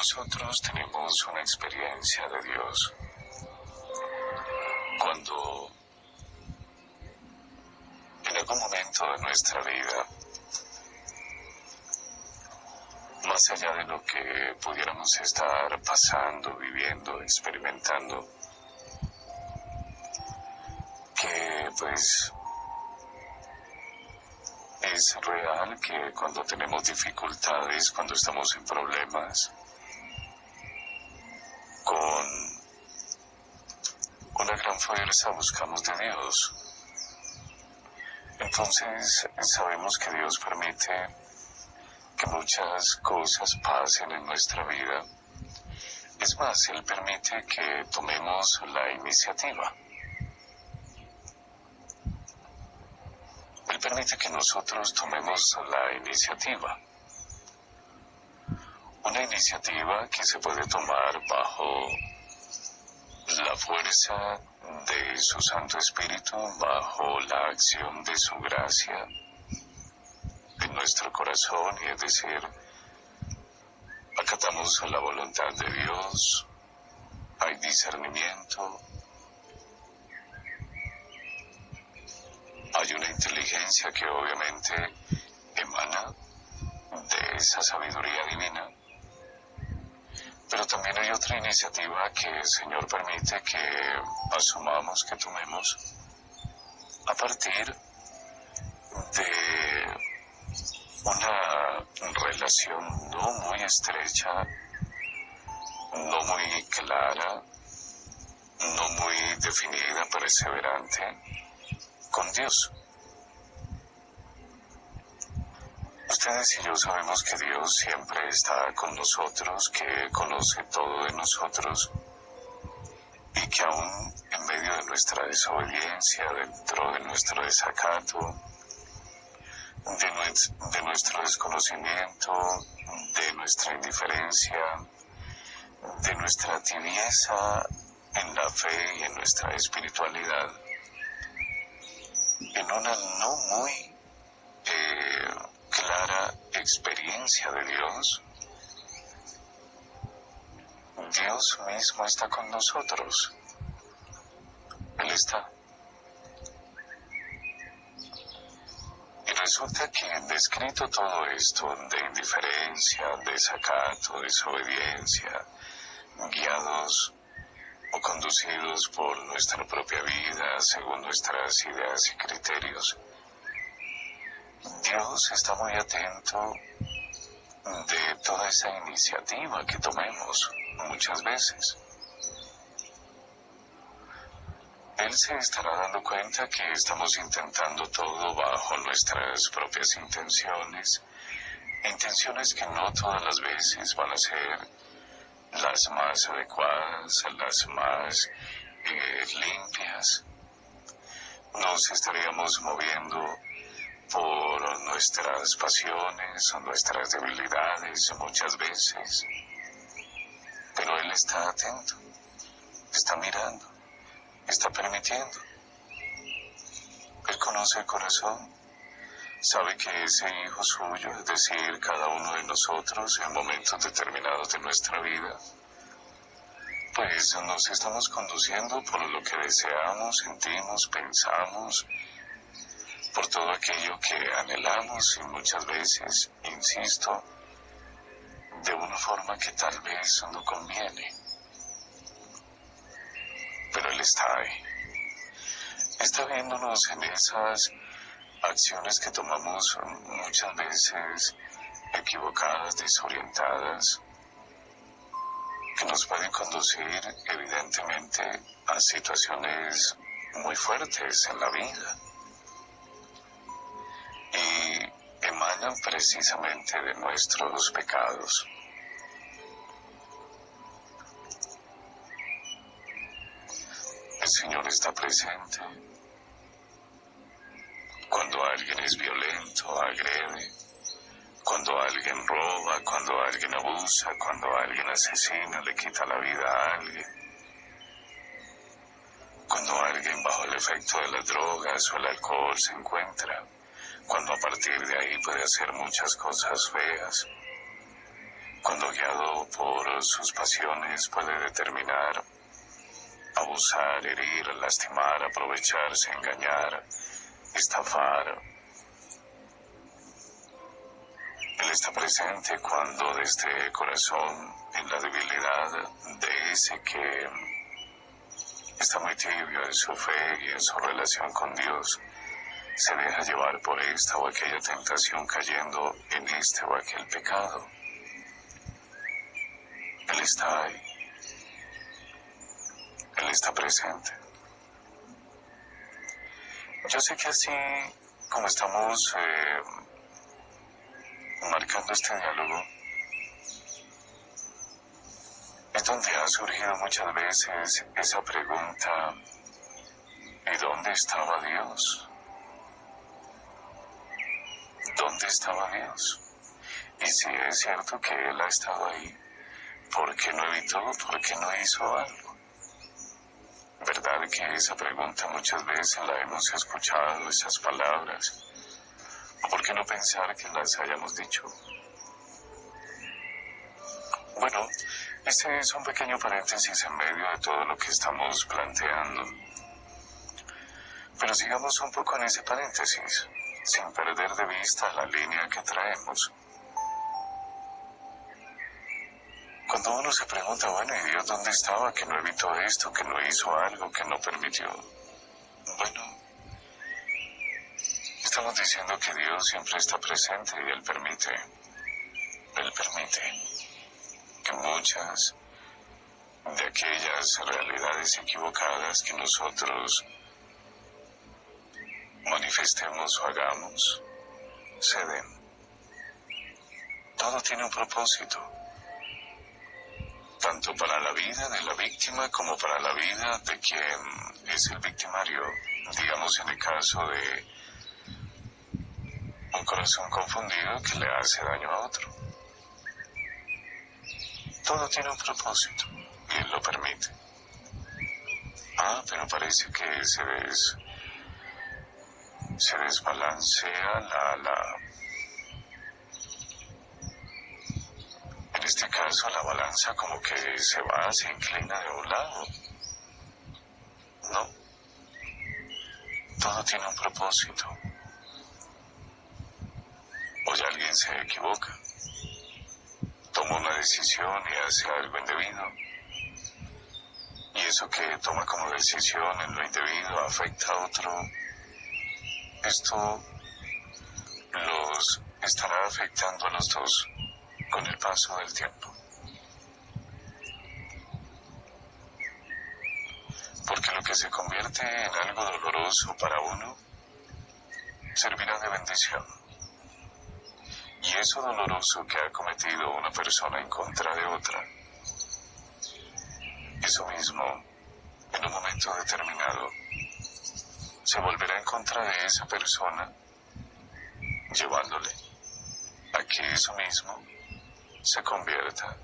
nosotros tenemos una experiencia de Dios. Cuando en algún momento de nuestra vida, más allá de lo que pudiéramos estar pasando, viviendo, experimentando, que pues es real que cuando tenemos dificultades, cuando estamos en problemas, con una gran fuerza buscamos de Dios. Entonces sabemos que Dios permite que muchas cosas pasen en nuestra vida. Es más, Él permite que tomemos la iniciativa. Él permite que nosotros tomemos la iniciativa. Una iniciativa que se puede tomar bajo la fuerza de su Santo Espíritu, bajo la acción de su gracia en nuestro corazón, y es decir, acatamos la voluntad de Dios, hay discernimiento, hay una inteligencia que obviamente emana de esa sabiduría divina, pero también hay otra iniciativa que el Señor permite que asumamos, que tomemos a partir de una relación no muy estrecha, no muy clara, no muy definida, perseverante con Dios. Ustedes y yo sabemos que Dios siempre está con nosotros, que conoce todo de nosotros y que aún en medio de nuestra desobediencia, dentro de nuestro desacato, de nuestro desconocimiento, de nuestra indiferencia, de nuestra tibieza en la fe y en nuestra espiritualidad, en una no muy clara experiencia de Dios, Dios mismo está con nosotros. Él está. Y resulta que descrito todo esto de indiferencia, desacato, desobediencia, guiados o conducidos por nuestra propia vida según nuestras ideas y criterios, Dios está muy atento de toda esa iniciativa que tomemos muchas veces. Él se estará dando cuenta que estamos intentando todo bajo nuestras propias intenciones, intenciones que no todas las veces van a ser las más adecuadas, las más limpias. Nos estaríamos moviendo por nuestras pasiones o nuestras debilidades muchas veces, pero Él está atento, está mirando, está permitiendo. Él conoce el corazón, sabe que ese hijo suyo, es decir, cada uno de nosotros en momentos determinados de nuestra vida, pues nos estamos conduciendo por lo que deseamos, sentimos, pensamos, por todo aquello que anhelamos y muchas veces, insisto, de una forma que tal vez no conviene. Pero Él está ahí. Está viéndonos en esas acciones que tomamos muchas veces equivocadas, desorientadas, que nos pueden conducir evidentemente a situaciones muy fuertes en la vida. Y emanan precisamente de nuestros pecados. El Señor está presente cuando alguien es violento, agrede, cuando alguien roba, cuando alguien abusa, cuando alguien asesina, le quita la vida a alguien, cuando alguien bajo el efecto de las drogas o el alcohol se encuentra, cuando a partir de ahí puede hacer muchas cosas feas, cuando guiado por sus pasiones puede determinar abusar, herir, lastimar, aprovecharse, engañar, estafar. Él está presente cuando desde el corazón, en la debilidad de ese que está muy tibio en su fe y en su relación con Dios, se deja llevar por esta o aquella tentación cayendo en este o aquel pecado. Él está ahí. Él está presente. Yo sé que así como estamos marcando este diálogo, es donde ha surgido muchas veces esa pregunta: ¿y dónde estaba Dios? ¿Dónde estaba Dios? Y si es cierto que Él ha estado ahí, ¿por qué no evitó? ¿Por qué no hizo algo? ¿Verdad que esa pregunta muchas veces la hemos escuchado, esas palabras? ¿O por qué no pensar que las hayamos dicho? Bueno, este es un pequeño paréntesis en medio de todo lo que estamos planteando. Pero sigamos un poco en ese paréntesis, sin perder de vista la línea que traemos. Cuando uno se pregunta, bueno, ¿y Dios dónde estaba? Que no evitó esto, que no hizo algo, que no permitió. Bueno, estamos diciendo que Dios siempre está presente y Él permite que muchas de aquellas realidades equivocadas que nosotros manifestemos o hagamos se den. Todo tiene un propósito, tanto para la vida de la víctima como para la vida de quien es el victimario, digamos en el caso de un corazón confundido que le hace daño a otro. Todo tiene un propósito y Él lo permite. Pero parece que se desbalancea en este caso la balanza, como que se inclina de un lado. No, todo tiene un propósito. O ya alguien se equivoca, toma una decisión y hace algo indebido, y eso que toma como decisión en lo indebido afecta a otro. Esto los estará afectando a los dos con el paso del tiempo. Porque lo que se convierte en algo doloroso para uno servirá de bendición. Y eso doloroso que ha cometido una persona en contra de otra, eso mismo, en un momento determinado, se volverá en contra de esa persona, llevándole a que eso mismo se convierta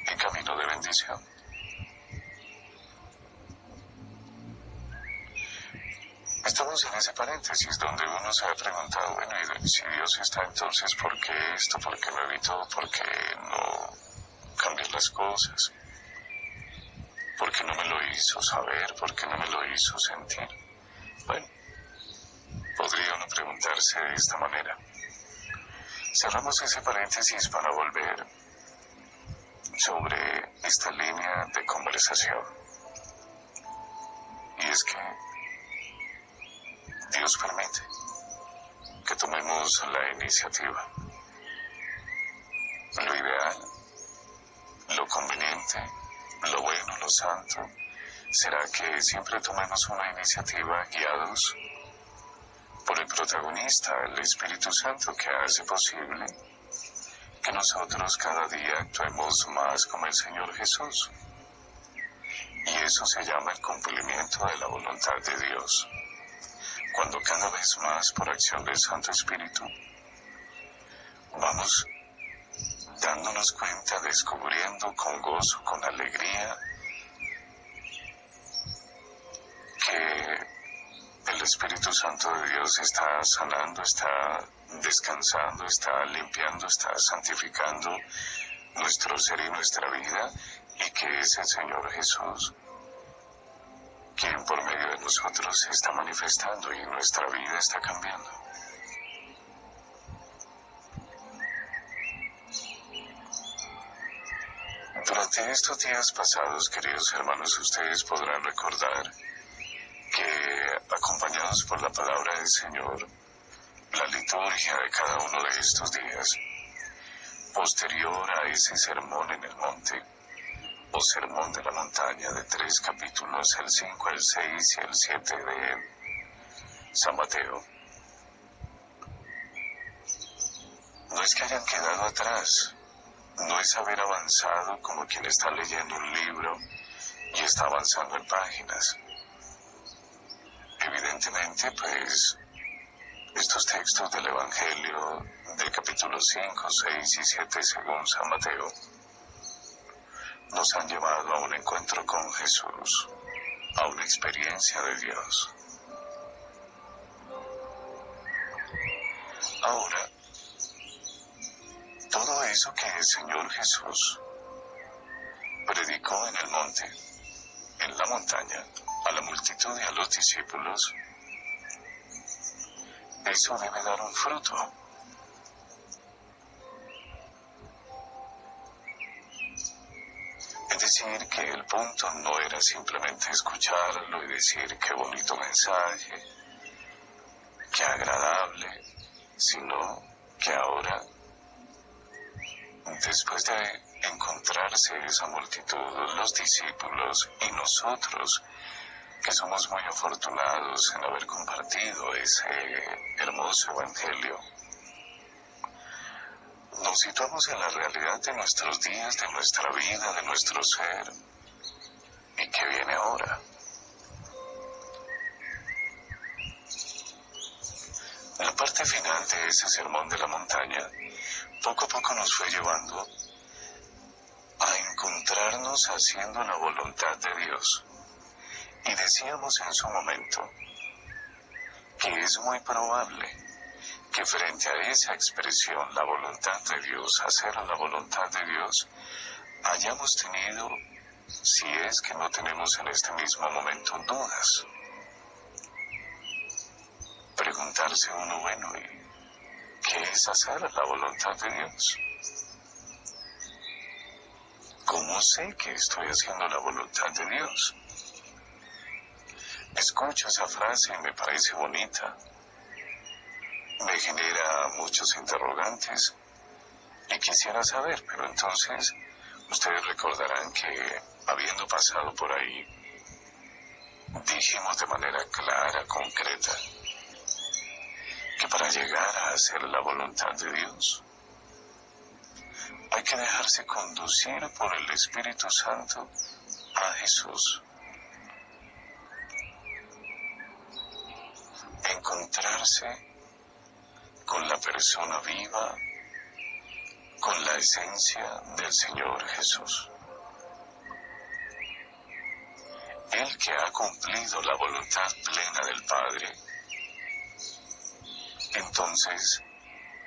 en camino de bendición. Estamos en ese paréntesis donde uno se ha preguntado, bueno, y si Dios está, entonces, ¿por qué esto? ¿Por qué lo evitó? ¿Por qué no cambiar las cosas? ¿Por qué no me lo hizo saber? ¿Por qué no me lo hizo sentir? Bueno, podría uno preguntarse de esta manera. Cerramos ese paréntesis para volver sobre esta línea de conversación. Y es que Dios permite que tomemos la iniciativa. Lo ideal, lo conveniente, lo bueno, lo santo, será que siempre tomemos una iniciativa guiados por el protagonista, el Espíritu Santo, que hace posible que nosotros cada día actuemos más como el Señor Jesús. Y eso se llama el cumplimiento de la voluntad de Dios. Cuando cada vez más, por acción del Santo Espíritu, vamos dándonos cuenta, descubriendo con gozo, con alegría, que el Espíritu Santo de Dios está sanando, está descansando, está limpiando, está santificando nuestro ser y nuestra vida, y que es el Señor Jesús quien por medio de nosotros se está manifestando y nuestra vida está cambiando. Durante estos días pasados, queridos hermanos, ustedes podrán recordar que, acompañados por la palabra del Señor, la liturgia de cada uno de estos días, posterior a ese sermón en el monte, o sermón de la montaña de 3 capítulos, el 5, el 6 y el 7 de San Mateo, no es que hayan quedado atrás, no es haber avanzado como quien está leyendo un libro y está avanzando en páginas. Evidentemente, pues, estos textos del Evangelio del capítulo 5, 6 y 7 según San Mateo nos han llevado a un encuentro con Jesús, a una experiencia de Dios. Ahora, todo eso que el Señor Jesús predicó en el monte, en la montaña, a la multitud y a los discípulos, eso debe dar un fruto. Es decir, que el punto no era simplemente escucharlo y decir qué bonito mensaje, qué agradable, sino que ahora, después de encontrarse esa multitud, los discípulos y nosotros, que somos muy afortunados en haber compartido ese hermoso evangelio, nos situamos en la realidad de nuestros días, de nuestra vida, de nuestro ser, y que viene ahora. La parte final de ese sermón de la montaña, poco a poco nos fue llevando a encontrarnos haciendo la voluntad de Dios. Y decíamos en su momento que es muy probable que frente a esa expresión, la voluntad de Dios, hacer la voluntad de Dios, hayamos tenido, si es que no tenemos en este mismo momento dudas, preguntarse uno, bueno, ¿y qué es hacer la voluntad de Dios? ¿Cómo sé que estoy haciendo la voluntad de Dios? Escucho esa frase y me parece bonita. Me genera muchos interrogantes y quisiera saber, pero entonces ustedes recordarán que, habiendo pasado por ahí, dijimos de manera clara, concreta, que para llegar a hacer la voluntad de Dios hay que dejarse conducir por el Espíritu Santo a Jesús, encontrarse con la persona viva, con la esencia del Señor Jesús. Él que ha cumplido la voluntad plena del Padre, entonces,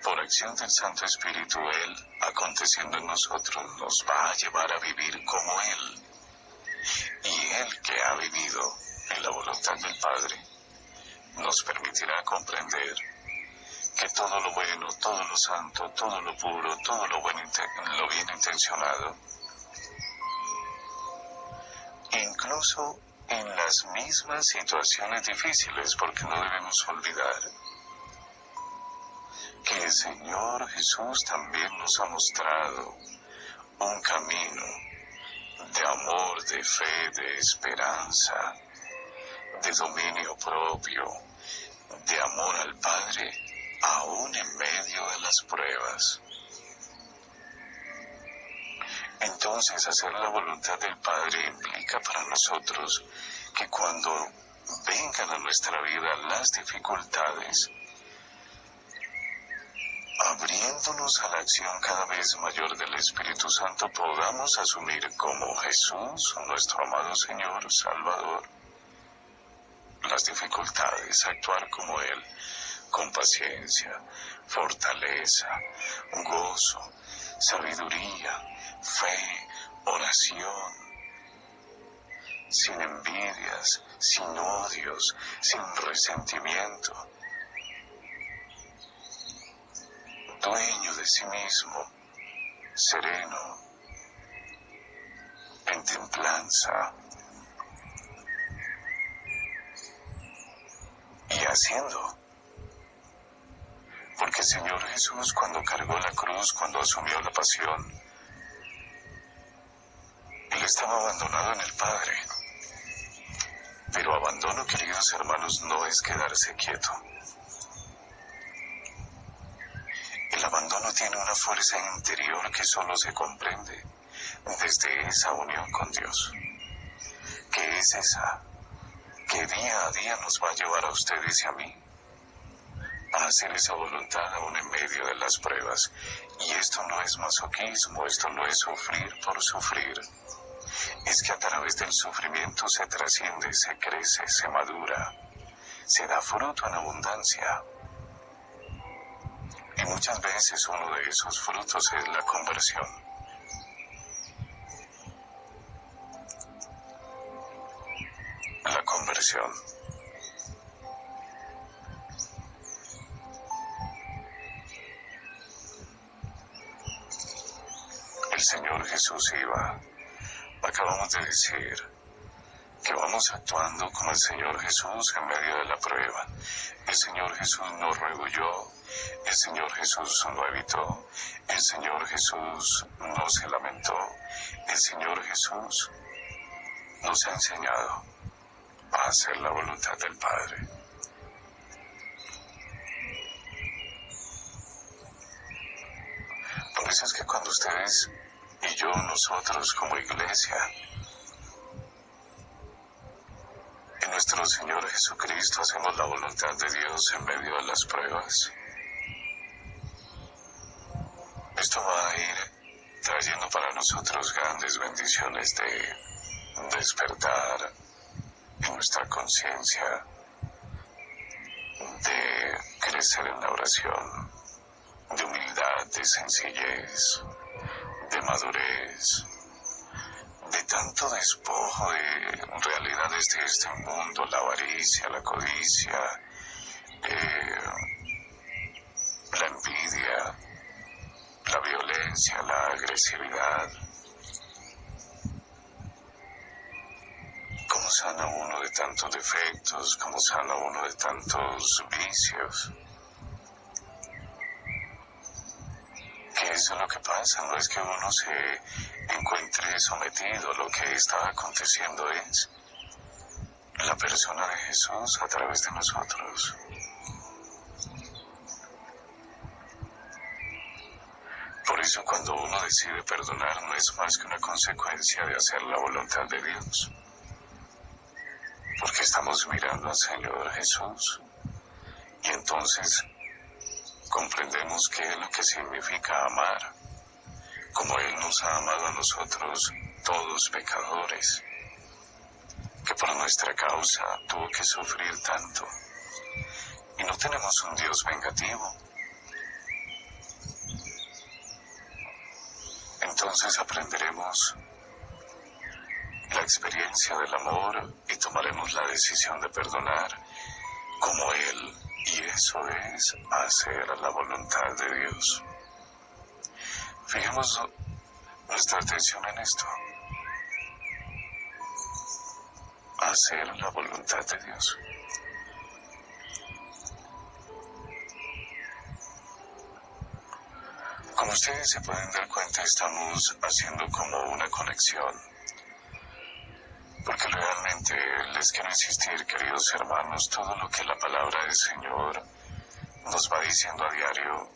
por acción del Santo Espíritu, Él, aconteciendo en nosotros, nos va a llevar a vivir como Él. Y Él que ha vivido en la voluntad del Padre, nos permitirá comprender que todo lo bueno, todo lo santo, todo lo puro, todo lo bien intencionado, incluso en las mismas situaciones difíciles, porque no debemos olvidar que el Señor Jesús también nos ha mostrado un camino de amor, de fe, de esperanza, de dominio propio, de amor al Padre, aún en medio de las pruebas. Entonces, hacer la voluntad del Padre implica para nosotros que cuando vengan a nuestra vida las dificultades, abriéndonos a la acción cada vez mayor del Espíritu Santo, podamos asumir como Jesús, nuestro amado Señor, Salvador, la las dificultades, actuar como Él, con paciencia, fortaleza, gozo, sabiduría, fe, oración, sin envidias, sin odios, sin resentimiento, dueño de sí mismo, sereno, en templanza, y haciendo. Porque el Señor Jesús, cuando cargó la cruz, cuando asumió la pasión, Él estaba abandonado en el Padre. Pero abandono, queridos hermanos, no es quedarse quieto. El abandono tiene una fuerza interior que solo se comprende desde esa unión con Dios, que es esa que día a día nos va a llevar a ustedes y a mí a hacer esa voluntad aún en medio de las pruebas. Y esto no es masoquismo, esto no es sufrir por sufrir. Es que a través del sufrimiento se trasciende, se crece, se madura, se da fruto en abundancia. Y muchas veces uno de esos frutos es la conversión. La conversión. El Señor Jesús iba. Acabamos de decir que vamos actuando como el Señor Jesús en medio de la prueba. El Señor Jesús no rehuyó, el Señor Jesús no evitó, el Señor Jesús no se lamentó, el Señor Jesús nos ha enseñado a hacer la voluntad del Padre. Por eso es que cuando ustedes y yo, nosotros como iglesia, en nuestro Señor Jesucristo hacemos la voluntad de Dios en medio de las pruebas, esto va a ir trayendo para nosotros grandes bendiciones de despertar en nuestra conciencia, de crecer en la oración, de humildad, de sencillez, de madurez, de tanto despojo de realidades de este mundo, la avaricia, la codicia, la envidia, la violencia, la agresividad. ¿Cómo sana uno de tantos defectos? ¿Cómo sana uno de tantos vicios? Que eso es lo que pasa, no es que uno se encuentre sometido, lo que está aconteciendo es la persona de Jesús a través de nosotros. Por eso cuando uno decide perdonar no es más que una consecuencia de hacer la voluntad de Dios, porque estamos mirando al Señor Jesús y entonces comprendemos qué es lo que significa amar, como Él nos ha amado a nosotros, todos pecadores, que por nuestra causa tuvo que sufrir tanto. Y no tenemos un Dios vengativo. Entonces aprenderemos la experiencia del amor y tomaremos la decisión de perdonar como Él. Y eso es hacer la voluntad de Dios. Fijemos nuestra atención en esto. Hacer la voluntad de Dios. Como ustedes se pueden dar cuenta, estamos haciendo como una conexión. Porque realmente les quiero insistir, queridos hermanos, todo lo que la palabra del Señor nos va diciendo a diario,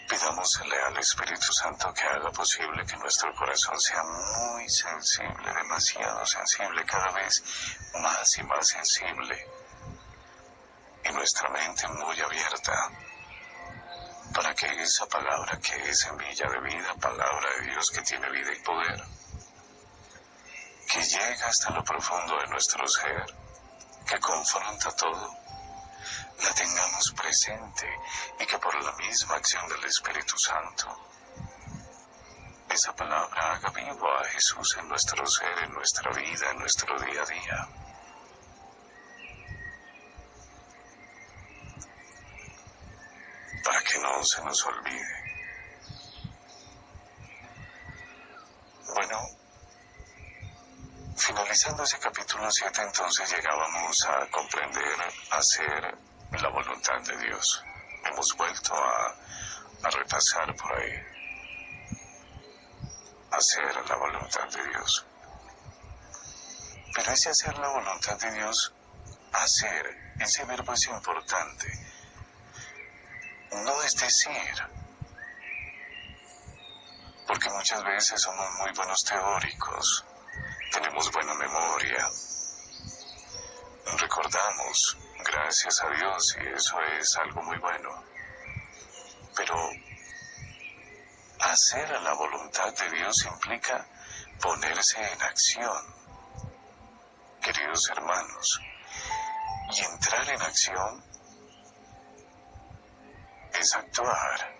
pidámosle al Espíritu Santo que haga posible que nuestro corazón sea muy sensible, demasiado sensible, cada vez más y más sensible, y nuestra mente muy abierta, para que esa palabra que es semilla de vida, palabra de Dios que tiene vida y poder, que llega hasta lo profundo de nuestro ser, que confronta todo, la tengamos presente y que por la misma acción del Espíritu Santo, esa palabra haga vivo a Jesús en nuestro ser, en nuestra vida, en nuestro día a día. Para que no se nos olvide. Bueno, finalizando ese capítulo 7, entonces llegábamos a comprender, a hacer la voluntad de Dios. Hemos vuelto a repasar por ahí. Hacer la voluntad de Dios. Pero ese hacer la voluntad de Dios, hacer, ese verbo es importante. No es decir, porque muchas veces somos muy buenos teóricos, tenemos buena memoria, recordamos, gracias a Dios, y eso es algo muy bueno. Pero hacer la voluntad de Dios implica ponerse en acción, queridos hermanos, y entrar en acción es actuar.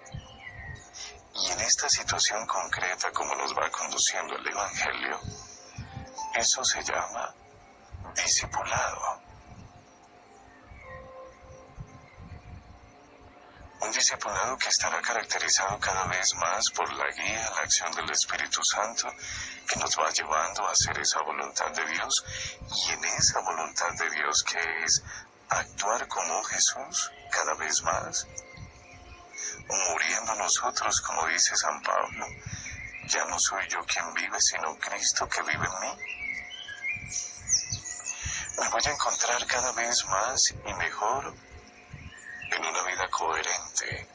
Y en esta situación concreta, como nos va conduciendo el Evangelio, eso se llama discipulado. Un discipulado que estará caracterizado cada vez más por la guía, la acción del Espíritu Santo, que nos va llevando a hacer esa voluntad de Dios, y en esa voluntad de Dios que es actuar como Jesús cada vez más, muriendo nosotros, como dice San Pablo, ya no soy yo quien vive, sino Cristo que vive en mí. Me voy a encontrar cada vez más y mejor en una vida coherente,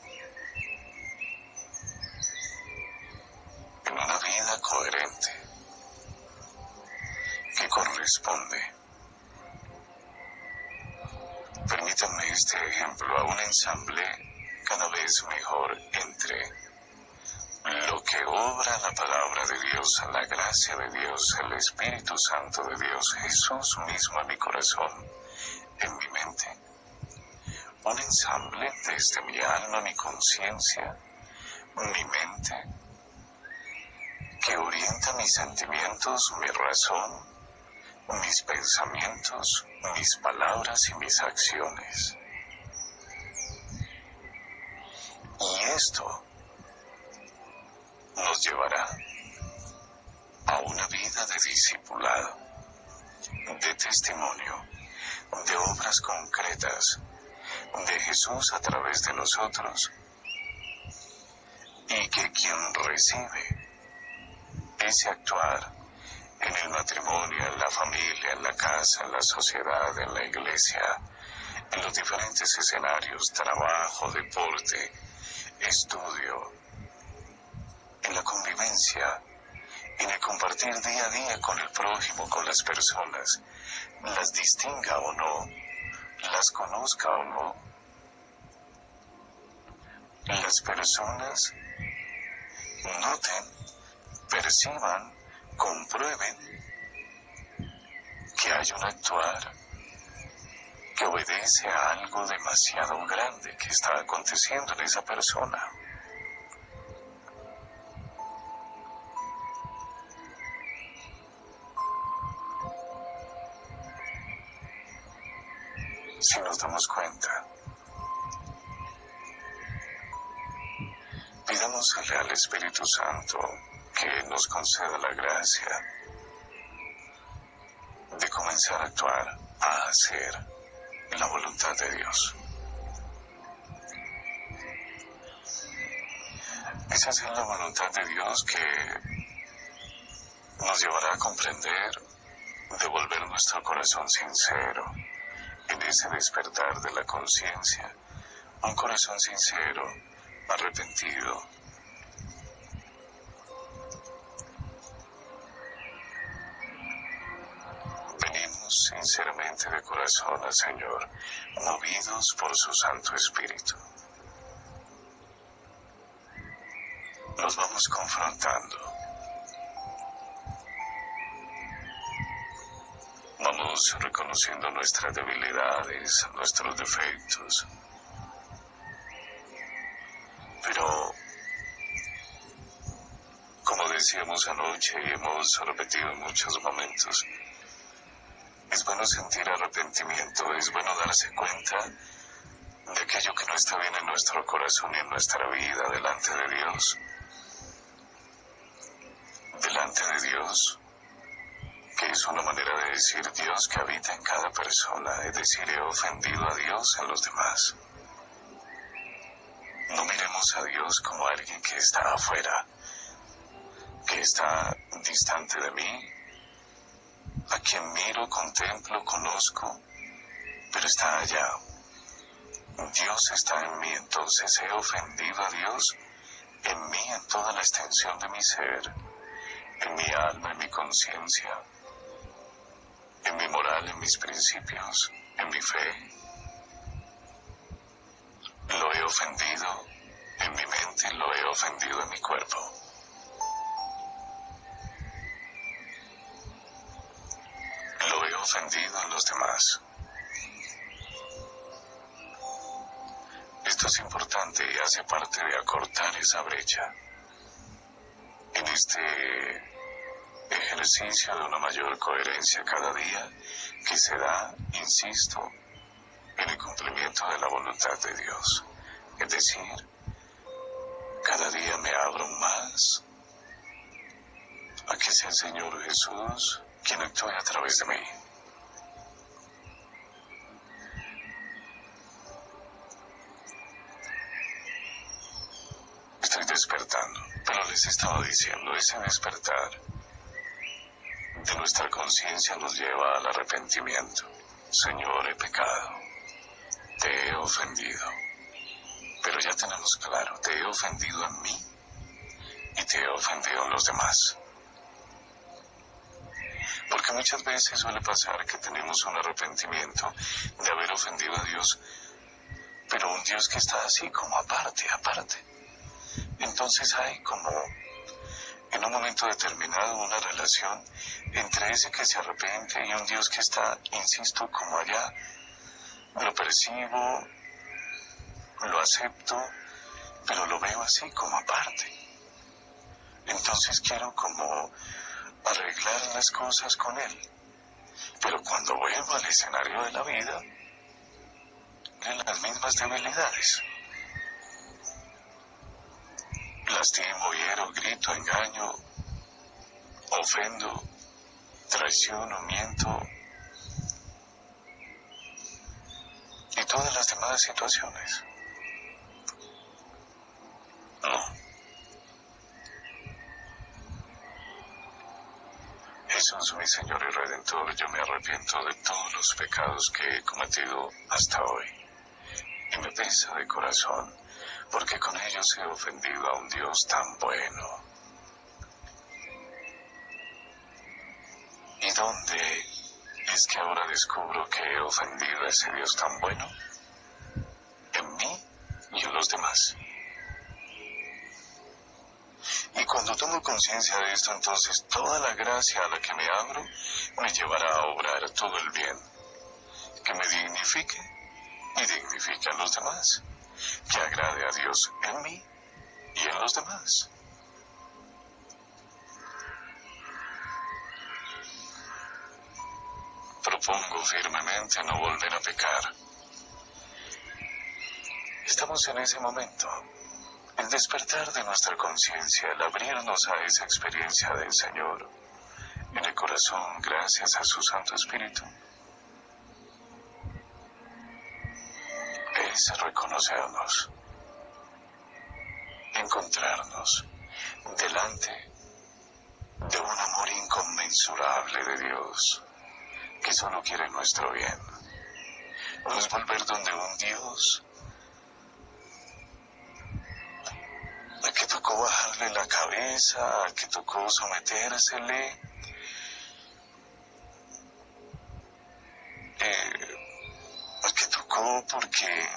que corresponde. Permítanme este ejemplo, a un ensamble cada vez mejor entre lo que obra la palabra de Dios, la gracia de Dios, el Espíritu Santo de Dios, Jesús mismo en mi corazón, en mi mente. Un ensamble desde mi alma, mi conciencia, mi mente, que orienta mis sentimientos, mi razón, mis pensamientos, mis palabras y mis acciones. Y esto nos llevará a una vida de discipulado, de testimonio, de obras concretas de Jesús a través de nosotros, y que quien recibe ese actuar en el matrimonio, en la familia, en la casa, en la sociedad, en la iglesia, en los diferentes escenarios, trabajo, deporte, estudio, en la convivencia, en el compartir día a día con el prójimo, con las personas, las distinga o no, las conozca o no, las personas noten, perciban, comprueben que hay un actuar que obedece a algo demasiado grande que está aconteciendo en esa persona. Si nos damos cuenta, pidámosle al Espíritu Santo que nos conceda la gracia de comenzar a actuar, a hacer la voluntad de Dios. Es hacer la voluntad de Dios que nos llevará a comprender, devolver nuestro corazón sincero en ese despertar de la conciencia, un corazón sincero, arrepentido. Venimos sinceramente de corazón al Señor, movidos por su Santo Espíritu. Nos vamos confrontando. Vamos vamos reconociendo nuestras debilidades, nuestros defectos. Pero, como decíamos anoche y hemos repetido en muchos momentos, es bueno sentir arrepentimiento, es bueno darse cuenta de aquello que no está bien en nuestro corazón y en nuestra vida delante de Dios. Delante de Dios, que es una manera de decir Dios que habita en cada persona, es decir, he ofendido a Dios en los demás. No miremos a Dios como alguien que está afuera, que está distante de mí, a quien miro, contemplo, conozco, pero está allá. Dios está en mí, entonces he ofendido a Dios en mí, en toda la extensión de mi ser, en mi alma, en mi conciencia, en mi moral, en mis principios, en mi fe. Lo he ofendido en mi mente, lo he ofendido en mi cuerpo. Lo he ofendido en los demás. Esto es importante y hace parte de acortar esa brecha. En este ejercicio de una mayor coherencia cada día que se da, insisto, en el cumplimiento de la voluntad de Dios. Es decir, cada día me abro más a que sea el Señor Jesús quien actúe a través de mí. Estoy despertando, pero les estaba diciendo, ese despertar de nuestra conciencia nos lleva al arrepentimiento. Señor, he pecado, te he ofendido, pero ya tenemos claro, te he ofendido en mí y te he ofendido en los demás. Porque muchas veces suele pasar que tenemos un arrepentimiento de haber ofendido a Dios, pero un Dios que está así como aparte. Entonces hay como en un momento determinado una relación entre ese que se arrepiente y un Dios que está, insisto, como allá. Lo percibo, lo acepto, pero lo veo así como aparte. Entonces quiero como arreglar las cosas con Él. Pero cuando vuelvo al escenario de la vida, en las mismas debilidades. Lastimo, hiero, grito, engaño, ofendo, traiciono, miento y todas las demás situaciones. No. Jesús, mi Señor y Redentor, yo me arrepiento de todos los pecados que he cometido hasta hoy y me pesa de corazón, porque con ellos he ofendido a un Dios tan bueno. ¿Y dónde es que ahora descubro que he ofendido a ese Dios tan bueno? En mí y en los demás. Y cuando tomo conciencia de esto, entonces toda la gracia a la que me abro me llevará a obrar todo el bien, que me dignifique y dignifique a los demás, que agrade a Dios en mí y en los demás. Propongo firmemente no volver a pecar. Estamos en ese momento, el despertar de nuestra conciencia, el abrirnos a esa experiencia del Señor en el corazón gracias a su Santo Espíritu. Es reconocernos, encontrarnos delante de un amor inconmensurable de Dios que solo quiere nuestro bien. No es volver donde un Dios al que tocó bajarle la cabeza, al que tocó sometérsele, al que tocó porque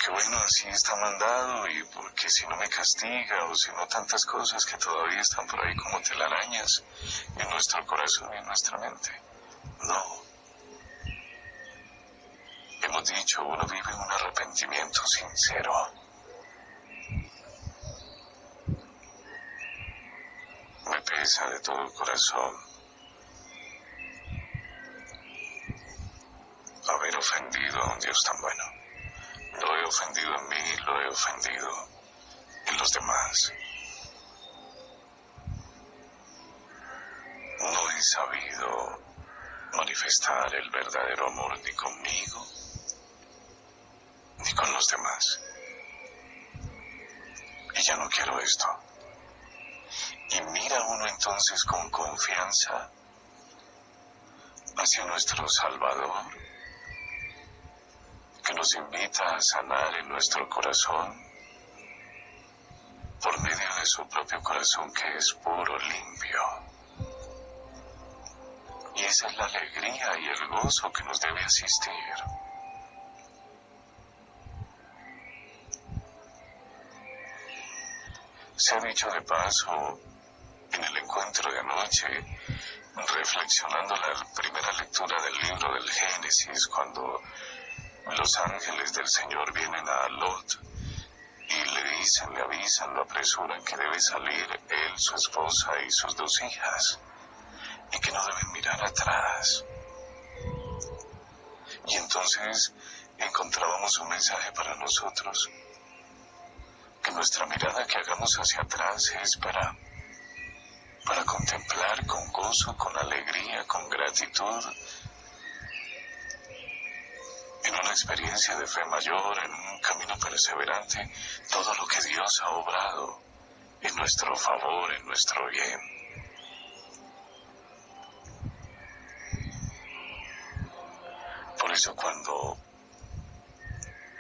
bueno, así está mandado y porque si no me castiga o si no tantas cosas que todavía están por ahí como telarañas en nuestro corazón y en nuestra mente. No. Hemos dicho, uno vive un arrepentimiento sincero. Me pesa de todo corazón haber ofendido a un Dios tan bueno. Lo he ofendido en mí, lo he ofendido en los demás. No he sabido manifestar el verdadero amor ni conmigo ni con los demás. Y ya no quiero esto. Y mira uno entonces con confianza hacia nuestro Salvador, que nos invita a sanar en nuestro corazón por medio de su propio corazón, que es puro, limpio. Y esa es la alegría y el gozo que nos debe asistir. Se ha dicho de paso, en el encuentro de anoche, reflexionando la primera lectura del libro del Génesis, cuando los ángeles del Señor vienen a Lot y le dicen, le avisan, lo apresuran que debe salir él, su esposa y sus 2 hijas, y que no deben mirar atrás. Y entonces encontrábamos un mensaje para nosotros, que nuestra mirada que hagamos hacia atrás es para contemplar con gozo, con alegría, con gratitud, en una experiencia de fe mayor, en un camino perseverante, todo lo que Dios ha obrado en nuestro favor, en nuestro bien. Por eso cuando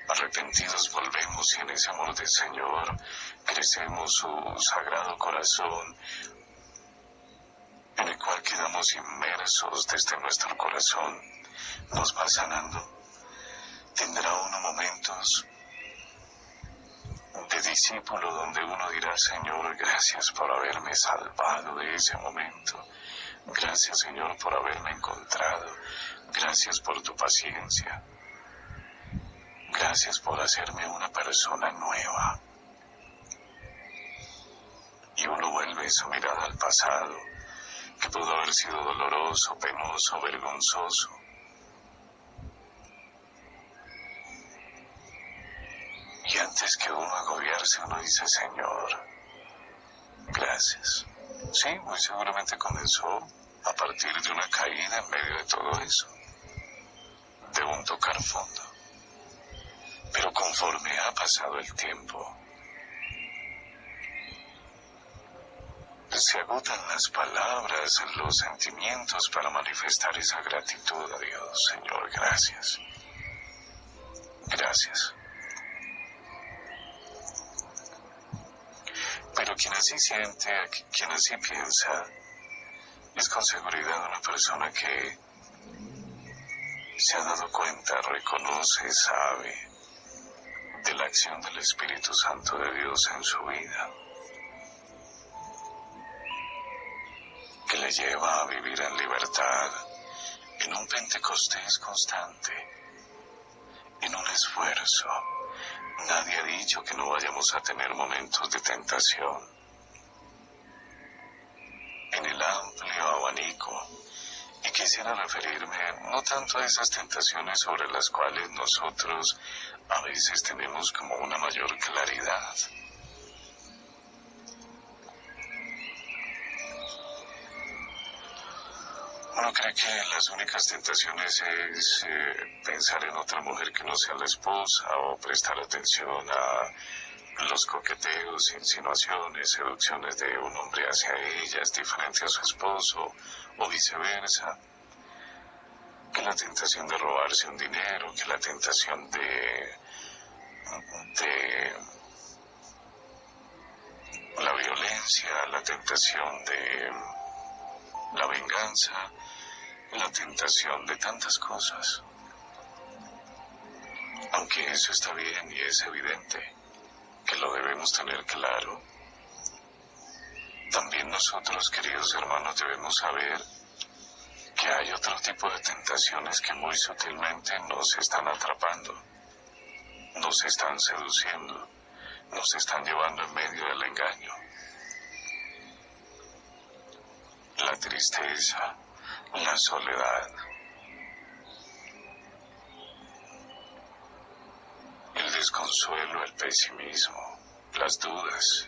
arrepentidos volvemos y en ese amor del Señor crecemos su sagrado corazón, en el cual quedamos inmersos desde nuestro corazón, nos va sanando. Tendrá uno momentos de discípulo donde uno dirá, Señor, gracias por haberme salvado de ese momento. Gracias, Señor, por haberme encontrado. Gracias por tu paciencia. Gracias por hacerme una persona nueva. Y uno vuelve su mirada al pasado, que pudo haber sido doloroso, penoso, vergonzoso. Y antes que uno agobiarse, uno dice, Señor, gracias. Sí, muy seguramente comenzó a partir de una caída en medio de todo eso, de un tocar fondo. Pero conforme ha pasado el tiempo, se agotan las palabras, los sentimientos para manifestar esa gratitud a Dios. Señor, gracias. Gracias. Pero quien así siente, quien así piensa, es con seguridad una persona que se ha dado cuenta, reconoce, sabe de la acción del Espíritu Santo de Dios en su vida, que le lleva a vivir en libertad, en un Pentecostés constante, en un esfuerzo. Nadie ha dicho que no vayamos a tener momentos de tentación. En el amplio abanico, y quisiera referirme no tanto a esas tentaciones sobre las cuales nosotros a veces tenemos como una mayor claridad. Uno cree que las únicas tentaciones es pensar en otra mujer que no sea la esposa, o prestar atención a los coqueteos, insinuaciones, seducciones de un hombre hacia ella es diferente a su esposo, o viceversa. Que la tentación de robarse un dinero, que la tentación de la violencia, la tentación de la venganza, la tentación de tantas cosas. Aunque eso está bien y es evidente que lo debemos tener claro, también nosotros, queridos hermanos, debemos saber que hay otro tipo de tentaciones que muy sutilmente nos están atrapando, nos están seduciendo, nos están llevando en medio del engaño. La tristeza, la soledad, el desconsuelo, el pesimismo, las dudas.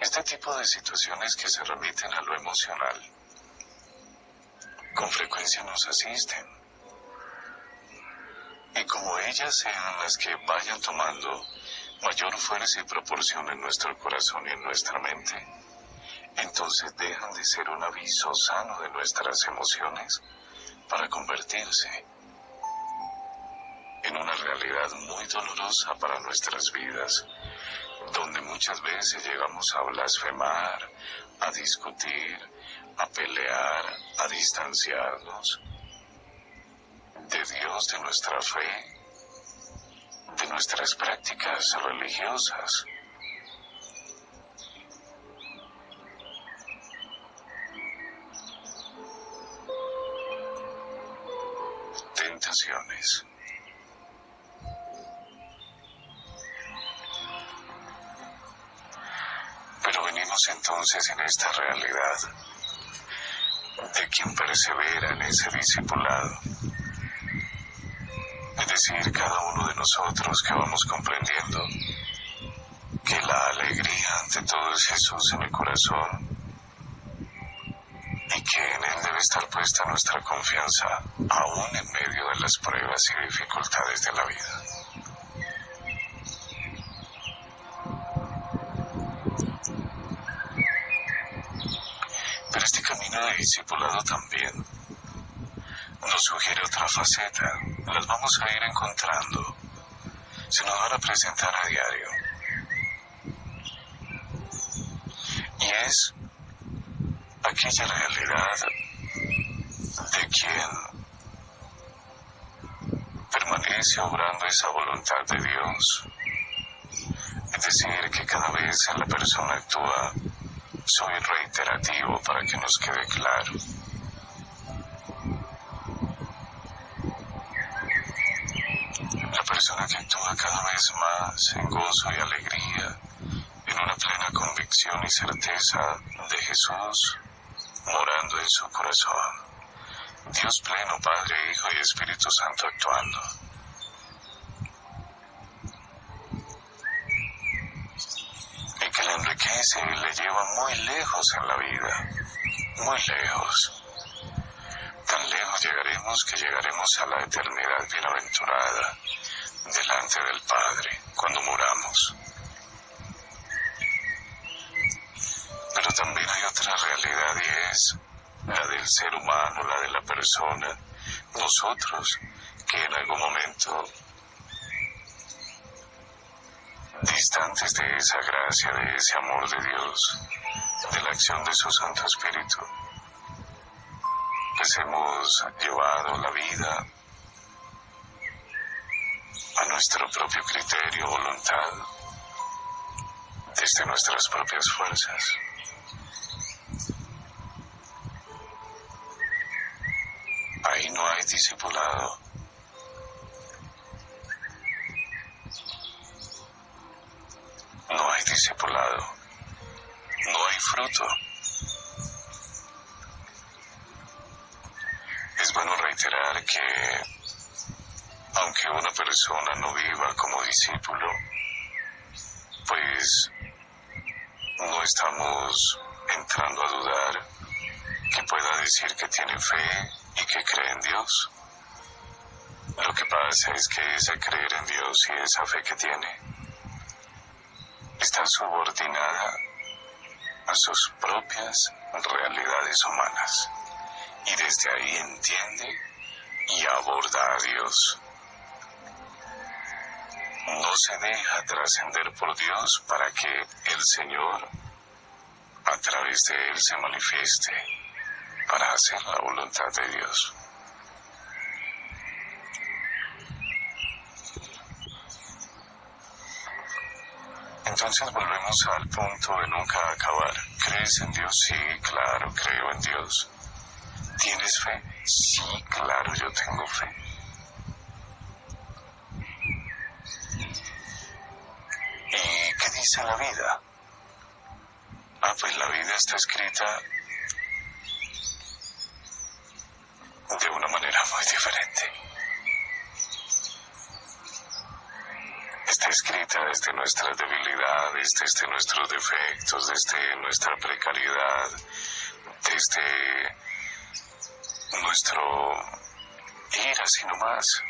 Este tipo de situaciones que se remiten a lo emocional, con frecuencia nos asisten. Y como ellas sean las que vayan tomando mayor fuerza y proporción en nuestro corazón y en nuestra mente, entonces dejan de ser un aviso sano de nuestras emociones para convertirse en una realidad muy dolorosa para nuestras vidas, donde muchas veces llegamos a blasfemar, a discutir, a pelear, a distanciarnos de Dios, de nuestra fe, de nuestras prácticas religiosas. Tentaciones. Pero venimos entonces en esta realidad de quien persevera en ese discipulado. Es decir, cada uno de nosotros que vamos comprendiendo que la alegría ante todo es Jesús en el corazón y que en Él debe estar puesta nuestra confianza aún en medio de las pruebas y dificultades de la vida. Pero este camino de discipulado también nos sugiere otra faceta. Las vamos a ir encontrando, se nos van a presentar a diario. Y es aquella realidad de quien permanece obrando esa voluntad de Dios. Es decir, que cada vez la persona actúa, soy reiterativo para que nos quede claro. La persona que actúa cada vez más en gozo y alegría, en una plena convicción y certeza de Jesús, morando en su corazón. Dios pleno, Padre, Hijo y Espíritu Santo actuando. Y que le enriquece y le lleva muy lejos en la vida, muy lejos. Tan lejos llegaremos que llegaremos a la eternidad bienaventurada, delante del Padre, cuando muramos. Pero también hay otra realidad y es la del ser humano, la de la persona, nosotros que en algún momento, distantes de esa gracia, de ese amor de Dios, de la acción de su Santo Espíritu, pues hemos llevado la vida a nuestro propio criterio, voluntad, desde nuestras propias fuerzas. Ahí no hay discipulado. No hay discipulado. No hay fruto. Es bueno reiterar que, aunque una persona no viva como discípulo, pues no estamos entrando a dudar que pueda decir que tiene fe y que cree en Dios. Lo que pasa es que ese creer en Dios y esa fe que tiene está subordinada a sus propias realidades humanas y desde ahí entiende y aborda a Dios. No se deja trascender por Dios para que el Señor a través de Él se manifieste para hacer la voluntad de Dios. Entonces volvemos al punto de nunca acabar. ¿Crees en Dios? Sí, claro, creo en Dios. ¿Tienes fe? Sí, claro, yo tengo fe. ¿Y qué dice la vida? Pues la vida está escrita de una manera muy diferente. Está escrita desde nuestras debilidades, desde nuestros defectos, desde nuestra precariedad, desde nuestro ir así nomás.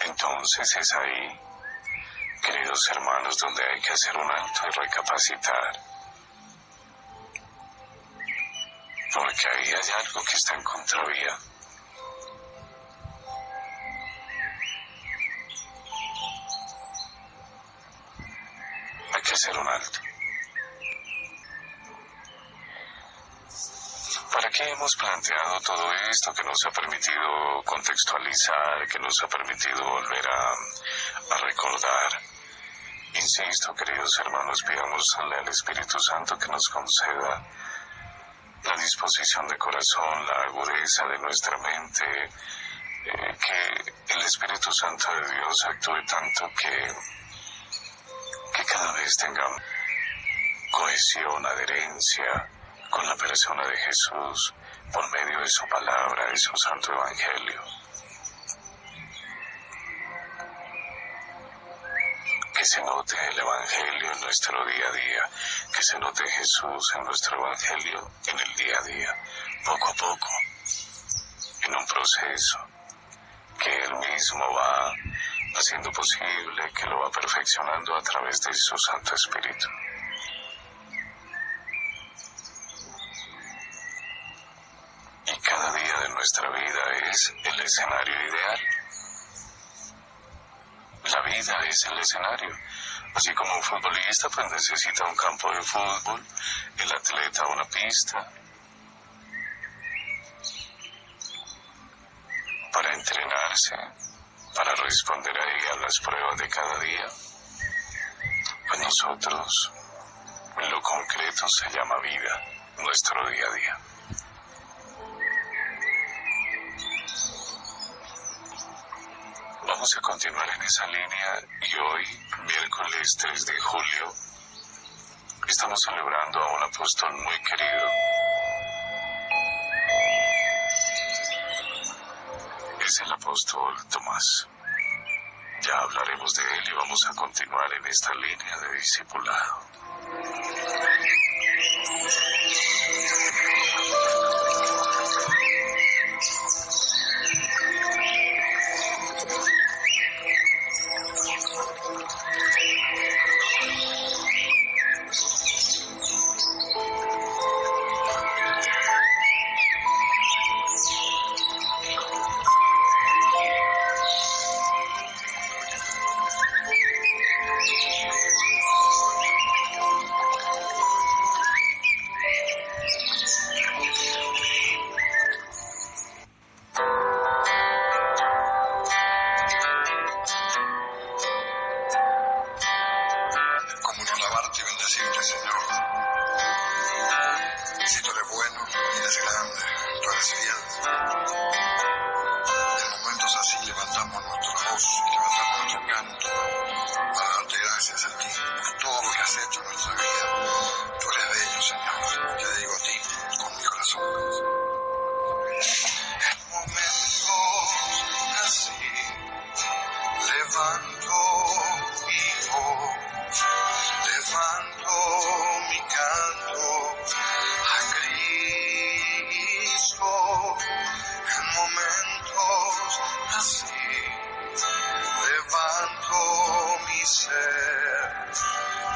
Entonces es ahí, queridos hermanos, donde hay que hacer un alto y recapacitar. Porque ahí hay algo que está en contravía. Hay que hacer un alto. ¿Para qué hemos planteado todo esto que nos ha permitido contextualizar, que nos ha permitido volver a recordar? Insisto, queridos hermanos, pidámosle al Espíritu Santo que nos conceda la disposición de corazón, la agudeza de nuestra mente, que el Espíritu Santo de Dios actúe tanto que cada vez tengamos cohesión, adherencia con la persona de Jesús por medio de su palabra, de su santo evangelio. Que se note el evangelio en nuestro día a día, que se note Jesús en nuestro evangelio en el día a día, poco a poco, en un proceso que Él mismo va haciendo posible, que lo va perfeccionando a través de su Santo Espíritu. Y cada día de nuestra vida es el escenario ideal. La vida es el escenario. Así como un futbolista pues necesita un campo de fútbol, el atleta una pista para entrenarse, para responder ahí a las pruebas de cada día. Pues nosotros, en lo concreto se llama vida, nuestro día a día. Vamos a continuar en esa línea y hoy, miércoles 3 de julio, estamos celebrando a un apóstol muy querido. Es el apóstol Tomás. Ya hablaremos de él y vamos a continuar en esta línea de discipulado.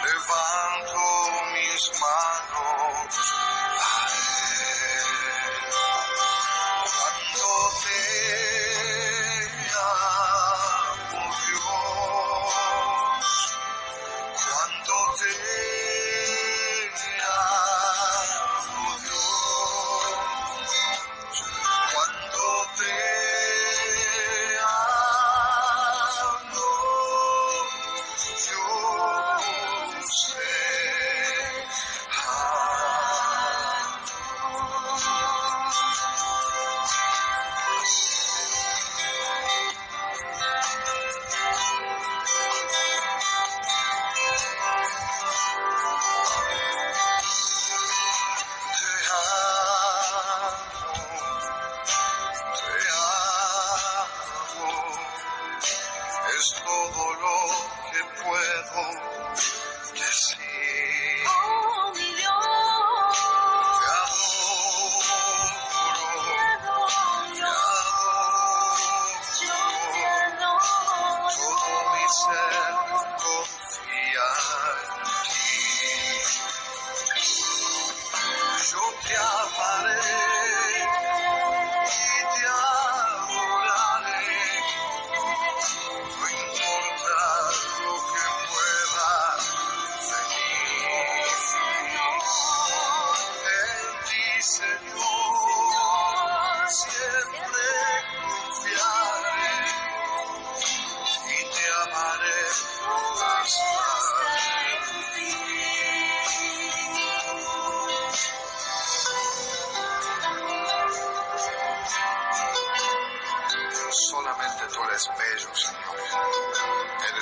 Levanto mis manos a Él.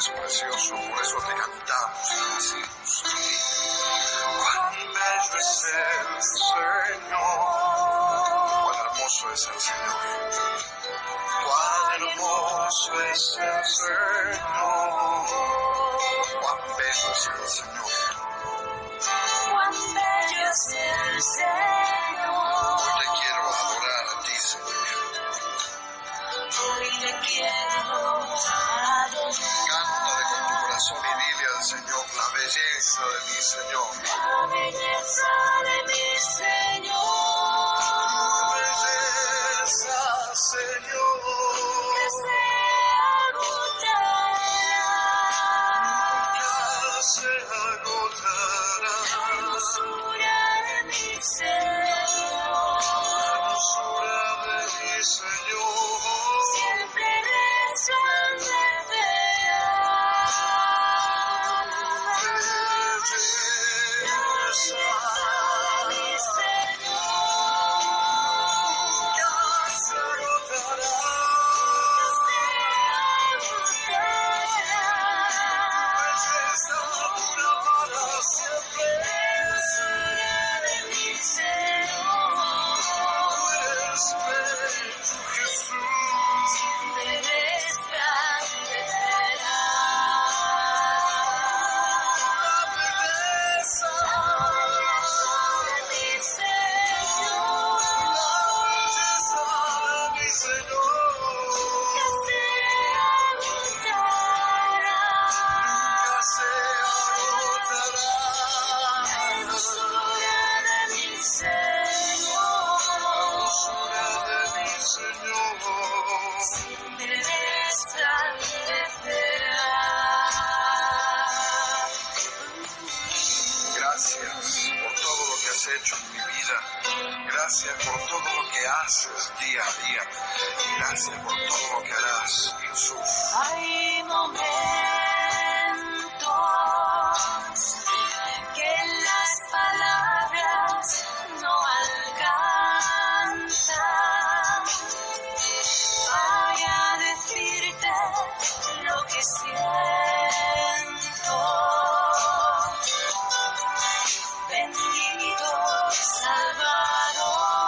eres precioso, por eso te cantamos y decimos a ti. Cuán bello es el Señor, cuán hermoso es el Señor. Cuán hermoso es el Señor, cuán bello es el Señor. Cuán bello es el Señor. Hoy te quiero adorar a ti, Señor. Hoy te quiero adorar. Cántale con tu corazón y dile al Señor la belleza de mi Señor. La belleza de mi Señor. Belleza, Señor. Que se agotará. Nunca se agotará. La hermosura de mi Señor. Hermosura de mi Señor. Siempre resplandecerá. Mi Señor. Nunca se agotará. Belleza dura para siempre. Tú eres bello, Jesús. La belleza, la belleza de mi Señor. Nunca se agotará. Hermosura de mi Señor. Gracias por todo lo que has hecho en mi vida. Gracias por todo lo que haces día a día. Gracias por todo lo que harás, Jesús. Hay momentos que las palabras no alcanzan para decirte lo que siento. Bendito Salvador.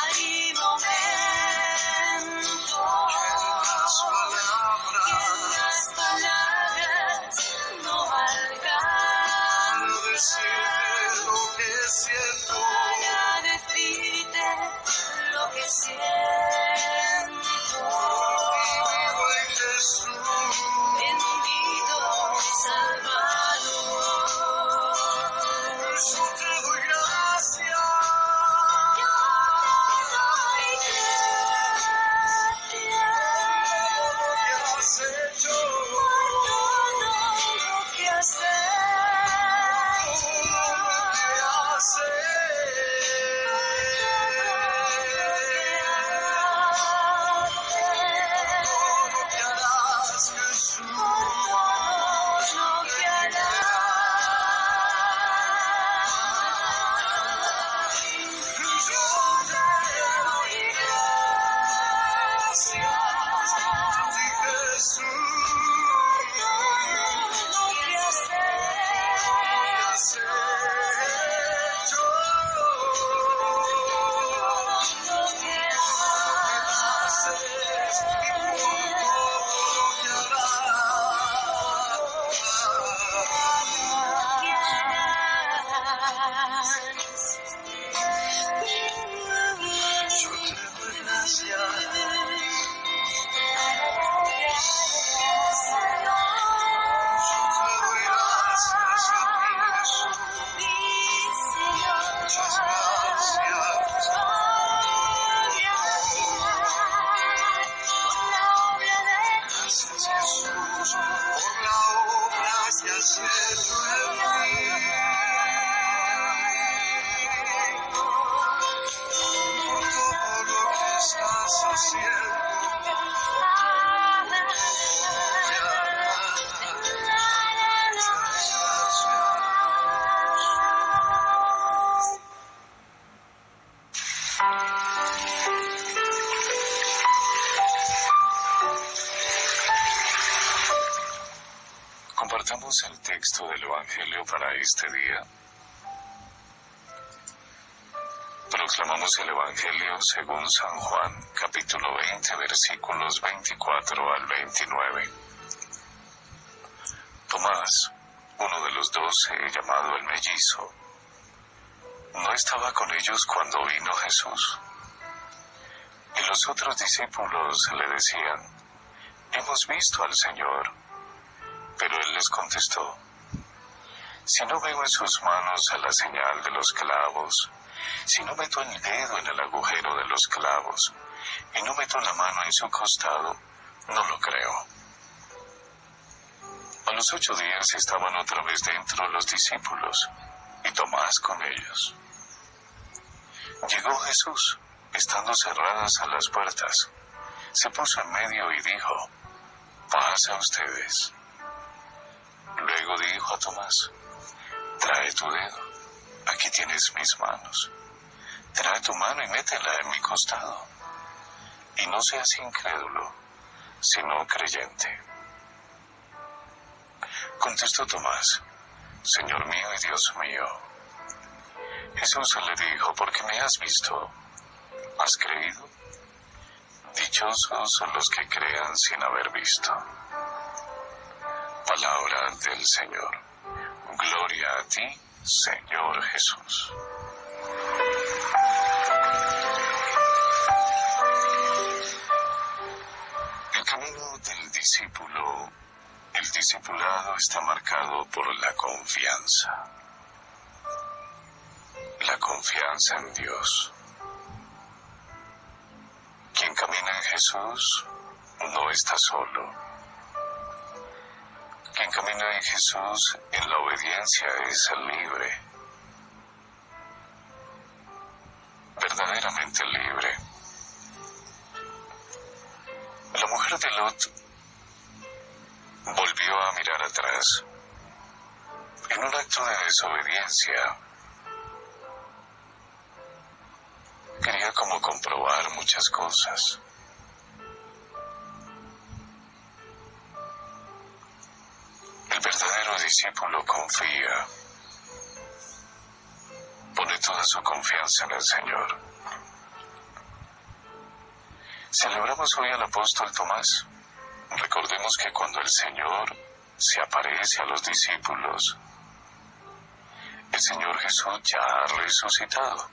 Hay momentos que las palabras no alcanzan Para decirte lo que siento. para decirte lo que siento. Vivo en Jesús. Bendito Salvador. Yo te doy gracias. Yo te doy gracias Por todo lo que has hecho. por todo lo que has hecho. Compartamos el texto del Evangelio para este día. Proclamamos el Evangelio según San Juan, capítulo 20, versículos 24 al 29. Tomás, uno de los 12, llamado el mellizo, no estaba con ellos cuando vino Jesús. Y los otros discípulos le decían: «Hemos visto al Señor». Pero él les contestó: «Si no veo en sus manos la señal de los clavos, si no meto el dedo en el agujero de los clavos, y no meto la mano en su costado, no lo creo». A los 8 días estaban otra vez dentro los discípulos, y Tomás con ellos. Llegó Jesús, estando cerradas a las puertas, se puso en medio y dijo: «Paz a ustedes». Luego dijo a Tomás: «Trae tu dedo, aquí tienes mis manos. Trae tu mano y métela en mi costado. Y no seas incrédulo, sino creyente». Contestó Tomás: «Señor mío y Dios mío». Jesús le dijo: «¿Por qué me has visto? ¿Has creído? Dichosos son los que crean sin haber visto». Palabra del Señor. Gloria a ti, Señor Jesús. El camino del discípulo, el discipulado, está marcado por la confianza. La confianza en Dios. Quien camina en Jesús no está solo. Quien camina en Jesús en la obediencia es libre. Verdaderamente libre. La mujer de Lot volvió a mirar atrás. En un acto de desobediencia, quería como comprobar muchas cosas. El verdadero discípulo confía, pone toda su confianza en el Señor. Celebramos hoy al apóstol Tomás. Recordemos que cuando el Señor se aparece a los discípulos, el Señor Jesús ya ha resucitado.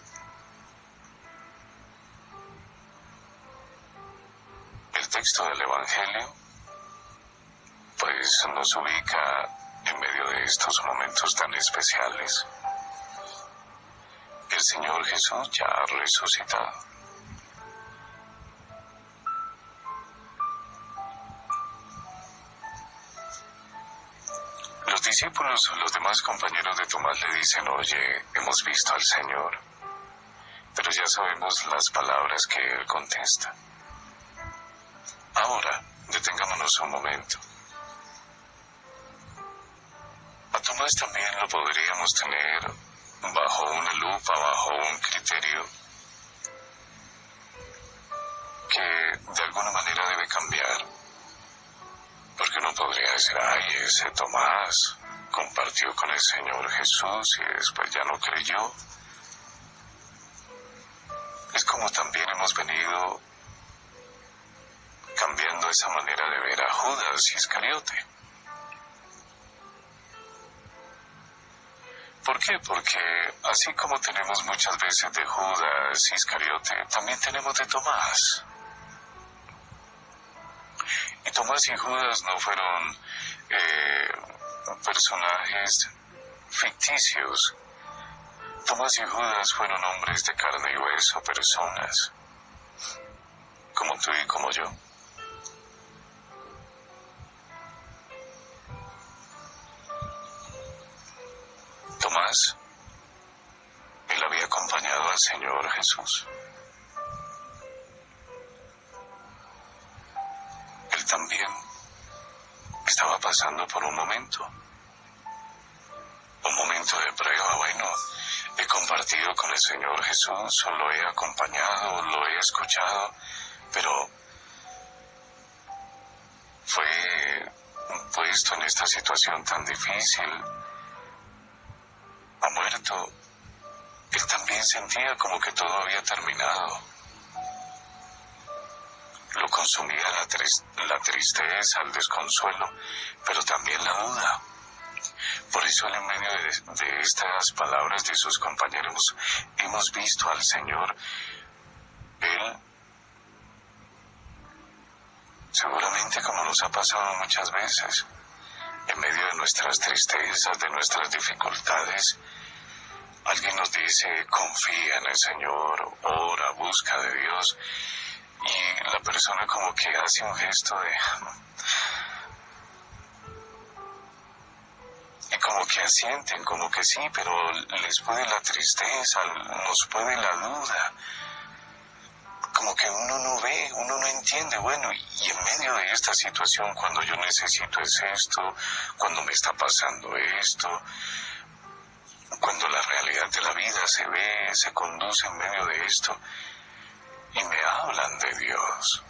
El texto del Evangelio pues nos ubica en medio de estos momentos tan especiales. El Señor Jesús ya ha resucitado. Los discípulos, los demás compañeros de Tomás le dicen: «Oye, hemos visto al Señor». Pero ya sabemos las palabras que él contesta. Ahora, detengámonos un momento. A Tomás también lo podríamos tener bajo una lupa, bajo un criterio que de alguna manera debe cambiar. Porque uno podría decir: «Ay, ese Tomás compartió con el Señor Jesús y después ya no creyó». Es como también hemos venido cambiando esa manera de ver a Judas Iscariote. ¿Por qué? Porque así como tenemos muchas veces de Judas Iscariote, también tenemos de Tomás. Y Tomás y Judas no fueron personajes ficticios. Tomás y Judas fueron hombres de carne y hueso, personas, como tú y como yo. Tomás, él había acompañado al Señor Jesús. Él también estaba pasando por un momento de prueba. Bueno, he compartido con el Señor Jesús, lo he acompañado, lo he escuchado, pero fue puesto en esta situación tan difícil, ha muerto, él también sentía como que todo había terminado. Lo consumía la tristeza, el desconsuelo, pero también la duda. Por eso en medio de estas palabras de sus compañeros hemos visto al Señor. Él, seguramente como nos ha pasado muchas veces, en medio de nuestras tristezas, de nuestras dificultades, alguien nos dice, confía en el Señor, ora, busca de Dios, y la persona como que hace un gesto de... y como que asienten, como que sí, pero les puede la tristeza, nos puede la duda, como que uno no ve, uno no entiende, bueno, y en medio de esta situación, cuando yo necesito es esto, cuando me está pasando esto, cuando la realidad de la vida se ve, se conduce en medio de esto, y me hablan de Dios.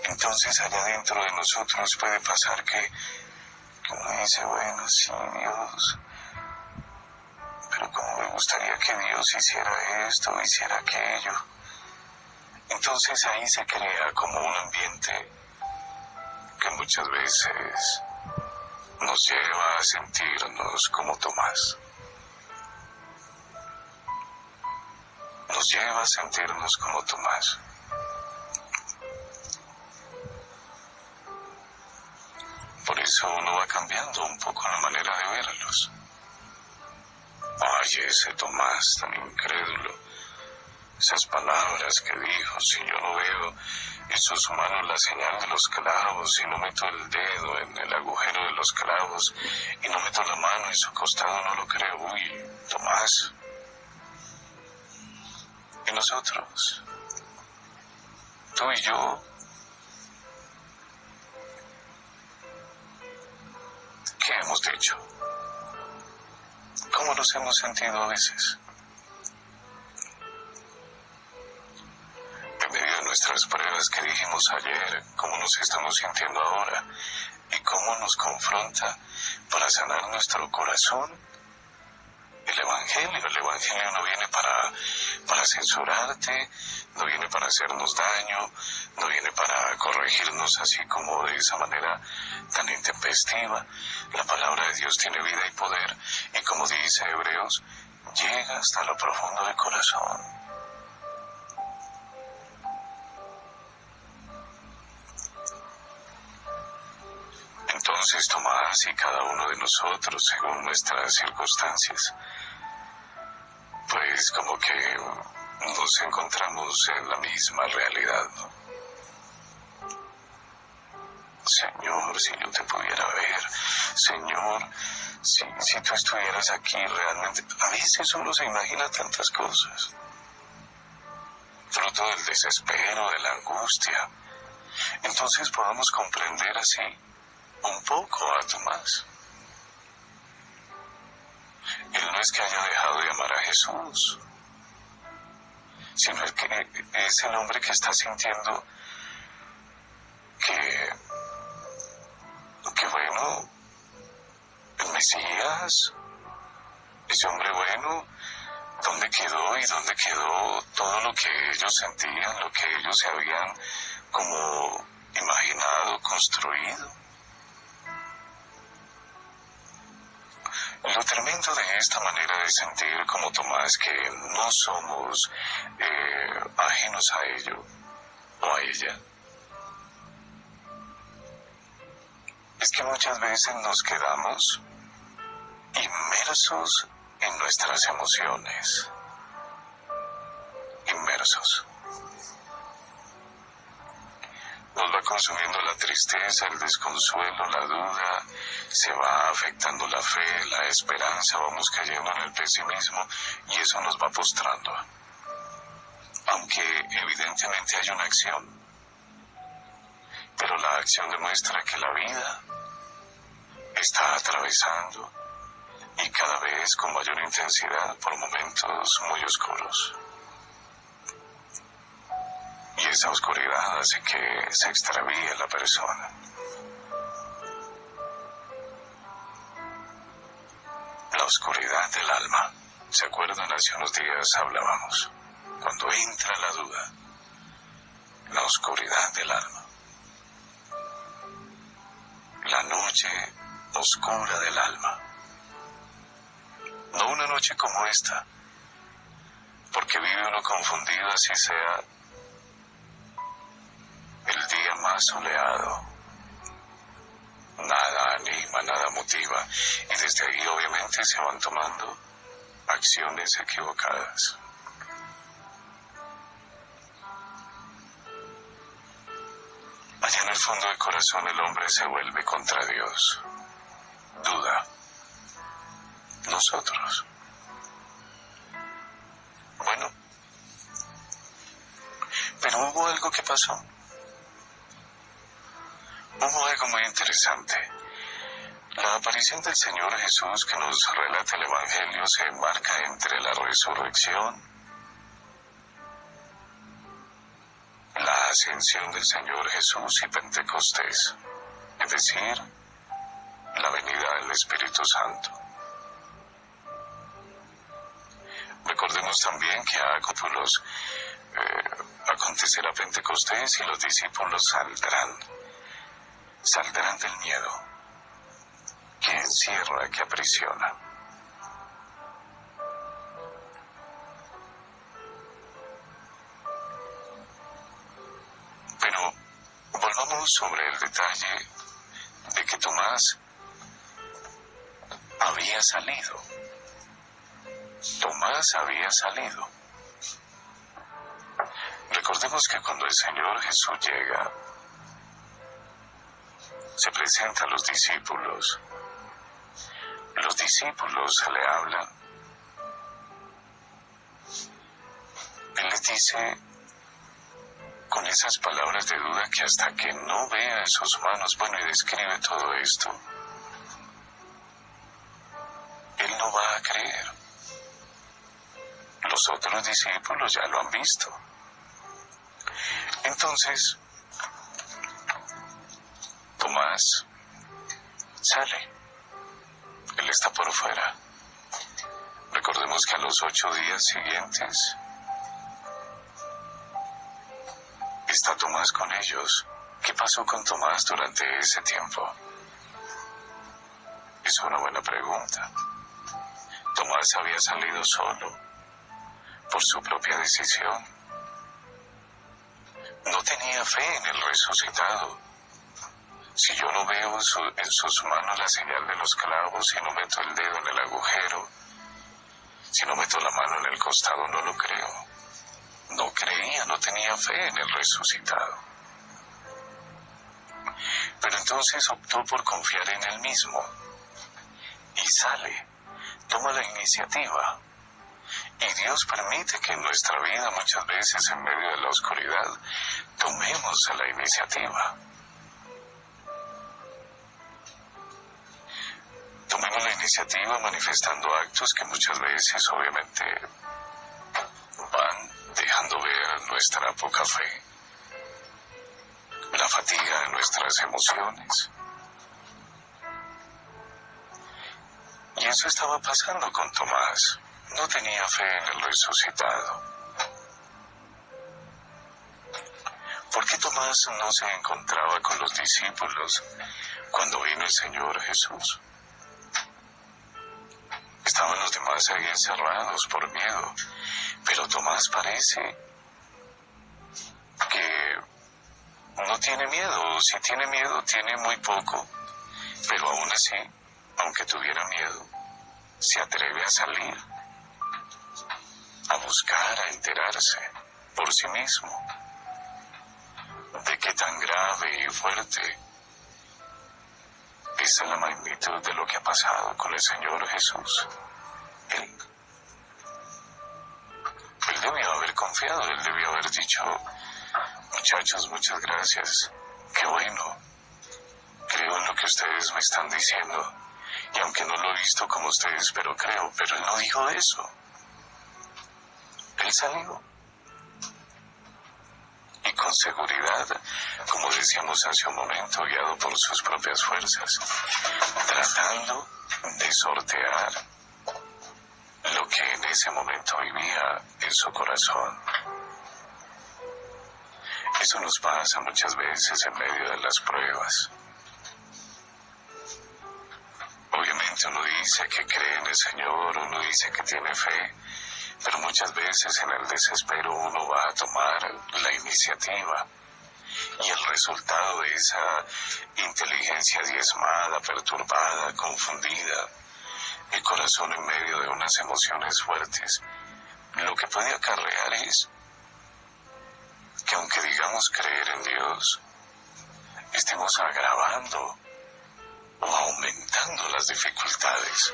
Entonces allá dentro de nosotros puede pasar que uno dice, bueno, sí, Dios, pero como me gustaría que Dios hiciera esto, hiciera aquello. Entonces ahí se crea como un ambiente que muchas veces nos lleva a sentirnos como Tomás. Nos lleva a sentirnos como Tomás. Por eso uno va cambiando un poco la manera de verlos. Ay, ese Tomás tan incrédulo, esas palabras que dijo, si yo no veo en sus manos la señal de los clavos, y no meto el dedo en el agujero de los clavos, y no meto la mano en su costado, no lo creo. Uy, Tomás. Y nosotros, tú y yo, ¿qué hemos dicho? ¿Cómo nos hemos sentido a veces? En medio de nuestras pruebas que dijimos ayer, ¿cómo nos estamos sintiendo ahora? ¿Y cómo nos confronta para sanar nuestro corazón? El Evangelio no viene para censurarte, no viene para hacernos daño, no viene para corregirnos así como de esa manera tan intempestiva. La palabra de Dios tiene vida y poder, y como dice Hebreos, llega hasta lo profundo del corazón. Entonces Tomás y cada uno de nosotros, según nuestras circunstancias, pues como que nos encontramos en la misma realidad, ¿no? Señor, si yo te pudiera ver, Señor, si tú estuvieras aquí realmente, a veces uno se imagina tantas cosas, fruto del desespero, de la angustia. Entonces podamos comprender así un poco a Tomás. Él no es que haya dejado de amar a Jesús, sino que es el hombre que está sintiendo que bueno, el Mesías, ese hombre bueno, ¿dónde quedó? ¿Y dónde quedó todo lo que ellos sentían, lo que ellos se habían como imaginado, construido? Lo tremendo de esta manera de sentir como Tomás, que no somos ajenos a ello o a ella, es que muchas veces nos quedamos inmersos en nuestras emociones, inmersos. Nos va consumiendo la tristeza, el desconsuelo, la duda, se va afectando la fe, la esperanza, vamos cayendo en el pesimismo y eso nos va postrando. Aunque evidentemente hay una acción, pero la acción demuestra que la vida está atravesando y cada vez con mayor intensidad por momentos muy oscuros. Y esa oscuridad hace que se extravíe la persona. La oscuridad del alma. ¿Se acuerdan? Hace unos días hablábamos. Cuando entra la duda, la oscuridad del alma. La noche oscura del alma. No una noche como esta, porque vive uno confundido, así sea el día más soleado. Nada anima, nada motiva, y desde ahí obviamente se van tomando acciones equivocadas. Allá en el fondo del corazón el hombre se vuelve contra Dios. Duda. Nosotros. Bueno, pero hubo algo que pasó. Hubo algo muy interesante. La aparición del Señor Jesús que nos relata el Evangelio se enmarca entre la resurrección, la ascensión del Señor Jesús y Pentecostés, es decir, la venida del Espíritu Santo. Recordemos también que a Cópulos acontecerá Pentecostés y los discípulos saldrán del miedo que encierra, que aprisiona. Pero volvamos sobre el detalle de que Tomás había salido. Tomás había salido. Recordemos que cuando el Señor Jesús llega, se presenta a los discípulos le hablan. Él les dice con esas palabras de duda que hasta que no vea en sus manos, bueno, y describe todo esto, él no va a creer. Los otros discípulos ya lo han visto. Entonces, Tomás sale. Él está por fuera. Recordemos que a los 8 días siguientes está Tomás con ellos. ¿Qué pasó con Tomás durante ese tiempo? Es una buena pregunta. Tomás había salido solo, por su propia decisión. No tenía fe en el resucitado. Si yo no veo en sus manos la señal de los clavos, si no meto el dedo en el agujero, si no meto la mano en el costado, no lo creo. No creía, no tenía fe en el resucitado. Pero entonces optó por confiar en él mismo. Y sale, toma la iniciativa. Y Dios permite que en nuestra vida, muchas veces en medio de la oscuridad, tomemos la iniciativa. Tomemos la iniciativa manifestando actos que muchas veces obviamente van dejando ver nuestra poca fe, la fatiga de nuestras emociones. Y eso estaba pasando con Tomás. No tenía fe en el resucitado. ¿Por qué Tomás no se encontraba con los discípulos cuando vino el Señor Jesús? Estaban los demás ahí encerrados por miedo, pero Tomás parece que no tiene miedo, o si tiene miedo, tiene muy poco, pero aún así, aunque tuviera miedo, se atreve a salir, a buscar, a enterarse por sí mismo de qué tan grave y fuerte es la magnitud de lo que ha pasado con el Señor Jesús. Él debió haber confiado, él debió haber dicho: muchachos, muchas gracias, qué bueno, creo en lo que ustedes me están diciendo, y aunque no lo he visto como ustedes, pero creo. Pero él no dijo eso. Él salió. y con seguridad, como decíamos hace un momento, guiado por sus propias fuerzas, tratando de sortear lo que en ese momento vivía en su corazón. Eso nos pasa muchas veces en medio de las pruebas. Obviamente uno dice que cree en el Señor, uno dice que tiene fe, pero muchas veces en el desespero uno va a tomar la iniciativa y el resultado de esa inteligencia diezmada, perturbada, confundida, el corazón en medio de unas emociones fuertes, lo que puede acarrear es que aunque digamos creer en Dios, estemos agravando o aumentando las dificultades,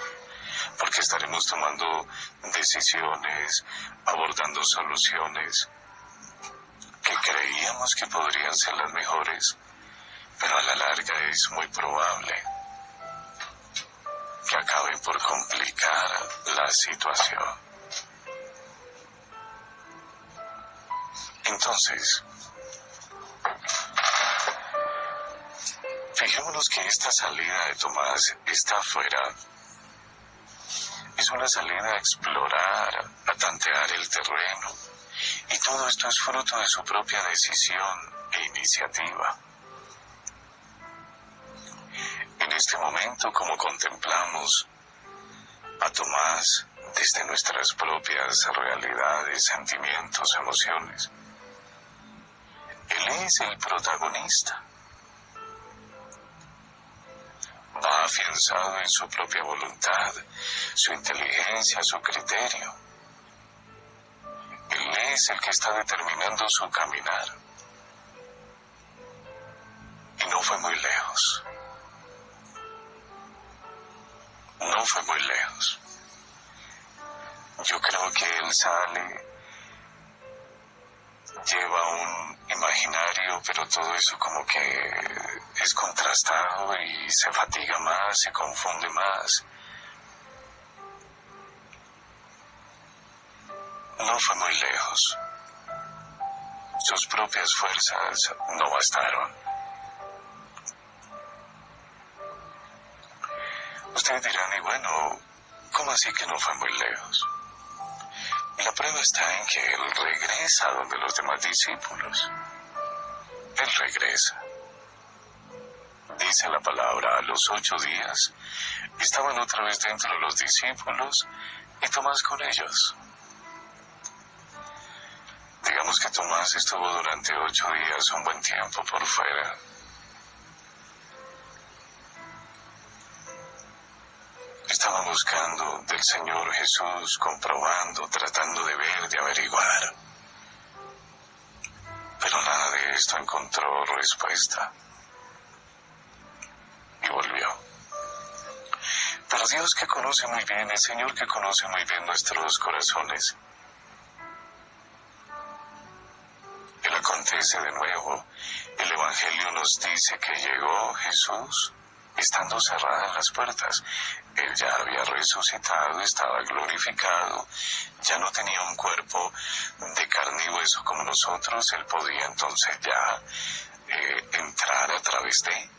porque estaremos tomando decisiones, abordando soluciones que creíamos que podrían ser las mejores, pero a la larga es muy probable que acaben por complicar la situación. Entonces, fijémonos que esta salida de Tomás está afuera. Es una salida a explorar, a tantear el terreno. Y todo esto es fruto de su propia decisión e iniciativa. En este momento, como contemplamos a Tomás desde nuestras propias realidades, sentimientos, emociones, él es el protagonista. Va afianzado en su propia voluntad, su inteligencia, su criterio. Él es el que está determinando su caminar. Y no fue muy lejos. No fue muy lejos. Yo creo que él sale, lleva un imaginario, pero todo eso como que es contrastado y se fatiga más, se confunde más. No fue muy lejos. Sus propias fuerzas no bastaron. Ustedes dirán, y bueno, ¿cómo así que no fue muy lejos? La prueba está en que él regresa donde los demás discípulos. Él regresa. Dice la palabra, a los 8 días estaban otra vez dentro de los discípulos y Tomás con ellos. Digamos que Tomás estuvo durante 8 días, un buen tiempo por fuera. Estaba buscando del Señor Jesús, comprobando, tratando de ver, de averiguar. Pero nada de esto encontró respuesta. Y volvió. Pero Dios, que conoce muy bien, el Señor que conoce muy bien nuestros corazones, Él acontece de nuevo. El Evangelio nos dice que llegó Jesús estando cerradas las puertas. Él ya había resucitado, estaba glorificado, ya no tenía un cuerpo de carne y hueso como nosotros. Él podía entonces ya entrar a través de.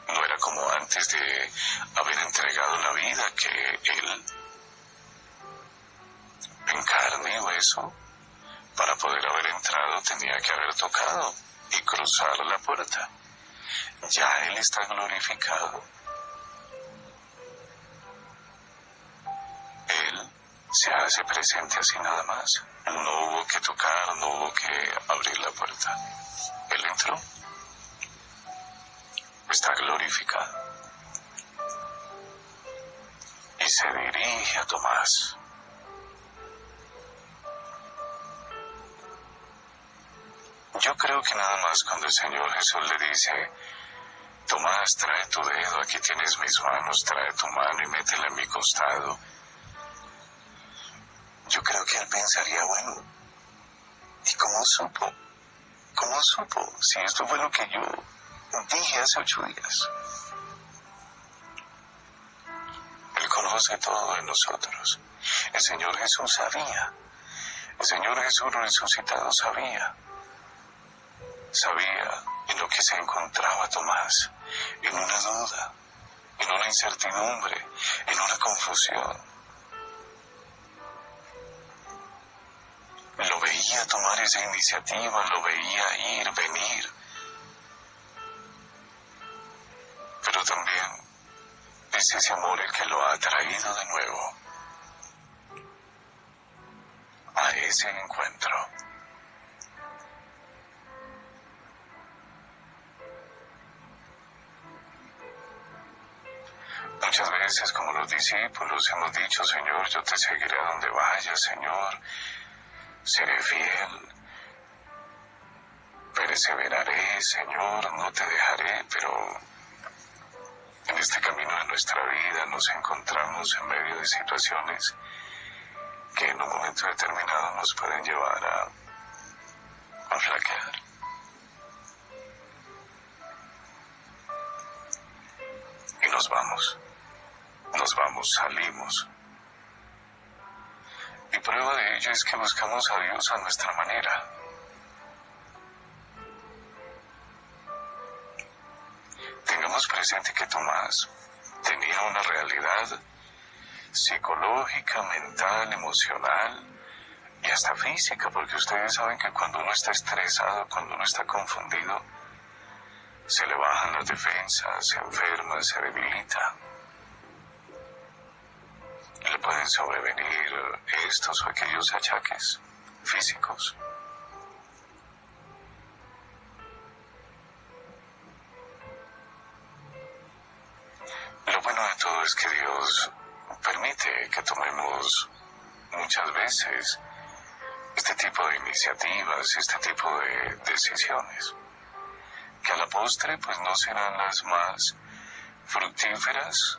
No era como antes de haber entregado la vida, que Él, en carne y hueso, para poder haber entrado tenía que haber tocado y cruzar la puerta. Ya Él está glorificado. Él se hace presente así nada más. No hubo que tocar, no hubo que abrir la puerta. Él entró. Está glorificado. Y se dirige a Tomás. Yo creo que nada más cuando el Señor Jesús le dice, Tomás, trae tu dedo, aquí tienes mis manos, trae tu mano y métela en mi costado. Yo creo que él pensaría, bueno, ¿y cómo supo? ¿Cómo supo? Si esto fue lo que yo dije hace 8 días. Él conoce todo de nosotros. El Señor Jesús sabía El Señor Jesús resucitado sabía en lo que se encontraba Tomás, en una duda, en una incertidumbre, en una confusión. Lo veía tomar esa iniciativa, lo veía ir, venir. Pero también es ese amor el que lo ha traído de nuevo a ese encuentro. Muchas veces, como los discípulos, hemos dicho: Señor, yo te seguiré a donde vayas, Señor, seré fiel, perseveraré, Señor, no te dejaré. Pero en este camino de nuestra vida nos encontramos en medio de situaciones que en un momento determinado nos pueden llevar a flaquear. Y nos vamos, salimos. Y prueba de ello es que buscamos a Dios a nuestra manera. Tengamos presente que Tomás tenía una realidad psicológica, mental, emocional y hasta física, porque ustedes saben que cuando uno está estresado, cuando uno está confundido, se le bajan las defensas, se enferma, se debilita. Le pueden sobrevenir estos o aquellos achaques físicos. Lo bueno de todo es que Dios permite que tomemos muchas veces este tipo de iniciativas, este tipo de decisiones, que a la postre pues no serán las más fructíferas,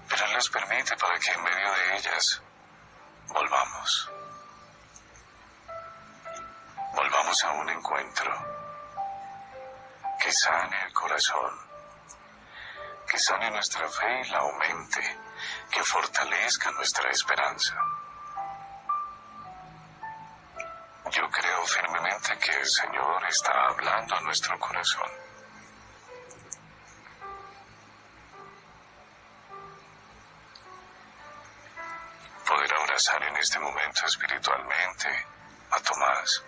pero Él las permite para que en medio de ellas volvamos a un encuentro que sane el corazón, que sane nuestra fe y la aumente, que fortalezca nuestra esperanza. Yo creo firmemente que el Señor está hablando a nuestro corazón. Poder abrazar en este momento espiritualmente a Tomás.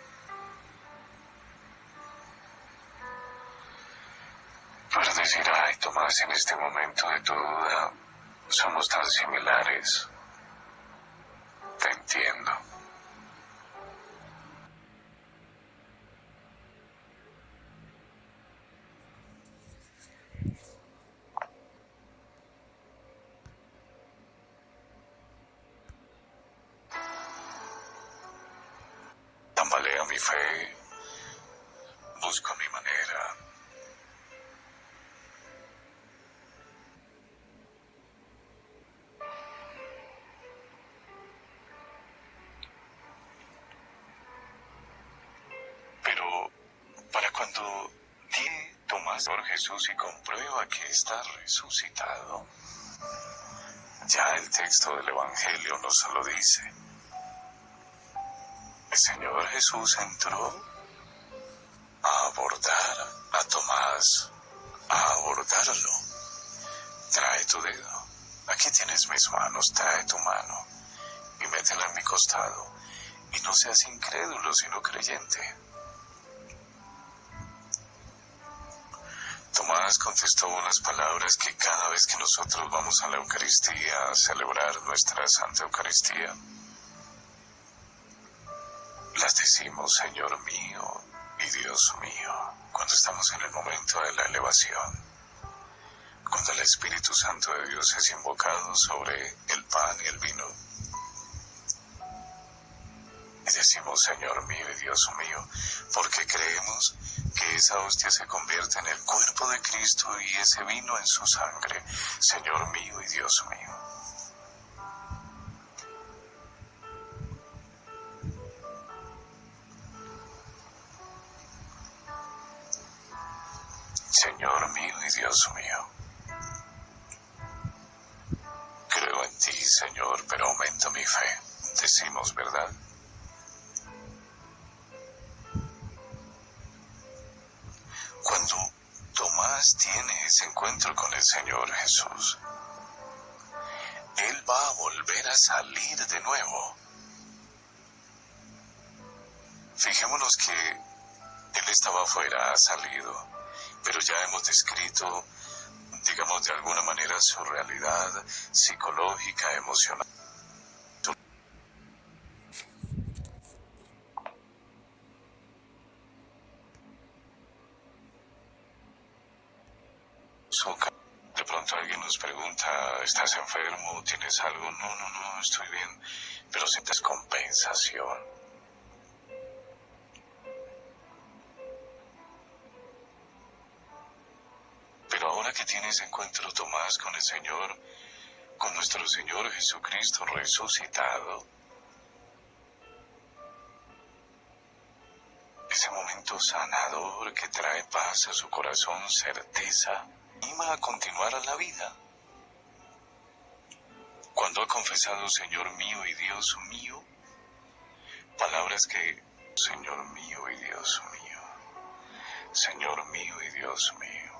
Para decir: ay, Tomás, en este momento de tu duda somos tan similares. Te entiendo. Tambalea mi fe, busco mi manera. Pero para cuando tiene Tomás por Jesús y comprueba que está resucitado, ya el texto del Evangelio nos lo dice. El Señor Jesús entró a abordar a Tomás, a abordarlo. Trae tu dedo, aquí tienes mis manos, trae tu mano y métela en mi costado, y no seas incrédulo sino creyente. Tomás contestó unas palabras que cada vez que nosotros vamos a la Eucaristía a celebrar nuestra Santa Eucaristía, las decimos: Señor mío y Dios mío, cuando estamos en el momento de la elevación, cuando el Espíritu Santo de Dios es invocado sobre el pan y el vino. Y decimos: Señor mío y Dios mío, porque creemos que esa hostia se convierte en el cuerpo de Cristo y ese vino en su sangre. Señor mío y Dios mío. Señor mío y Dios mío. Creo en ti, Señor, pero aumenta mi fe. decimos, ¿verdad? Cuando Tomás tiene ese encuentro con el Señor Jesús, Él va a volver a salir de nuevo. Fijémonos que Él estaba afuera, ha salido, pero ya hemos descrito, digamos de alguna manera, su realidad psicológica, emocional. De pronto alguien nos pregunta, ¿estás enfermo? ¿Tienes algo? No, estoy bien, pero sientes compensación. Pero ahora que tienes encuentro, Tomás, con el Señor, con nuestro Señor Jesucristo resucitado, ese momento sanador que trae paz a su corazón, certeza, anima a continuar a la vida. Cuando ha confesado Señor mío y Dios mío, palabras que Señor mío y Dios mío, Señor mío y Dios mío,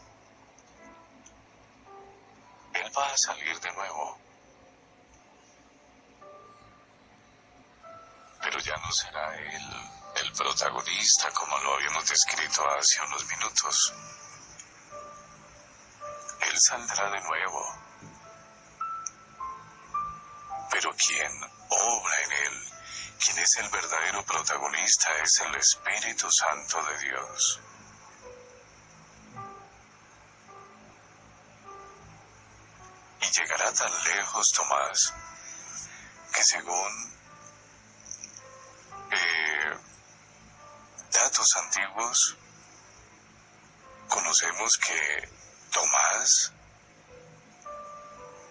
Él va a salir de nuevo. Pero ya no será Él el protagonista como lo habíamos descrito hace unos minutos. Él saldrá de nuevo. Pero quien obra en Él, quien es el verdadero protagonista, es el Espíritu Santo de Dios. Y llegará tan lejos Tomás, que según datos antiguos, conocemos que Tomás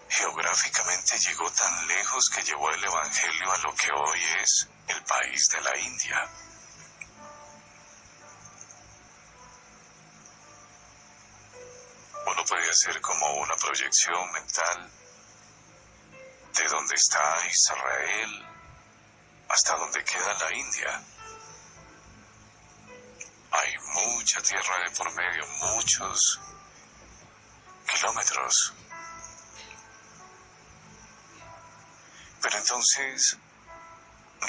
geográficamente llegó tan lejos que llevó el Evangelio a lo que hoy es el país de la India. Uno puede hacer como una proyección mental de dónde está Israel hasta dónde queda la India. Hay mucha tierra de por medio, muchos kilómetros. Pero entonces,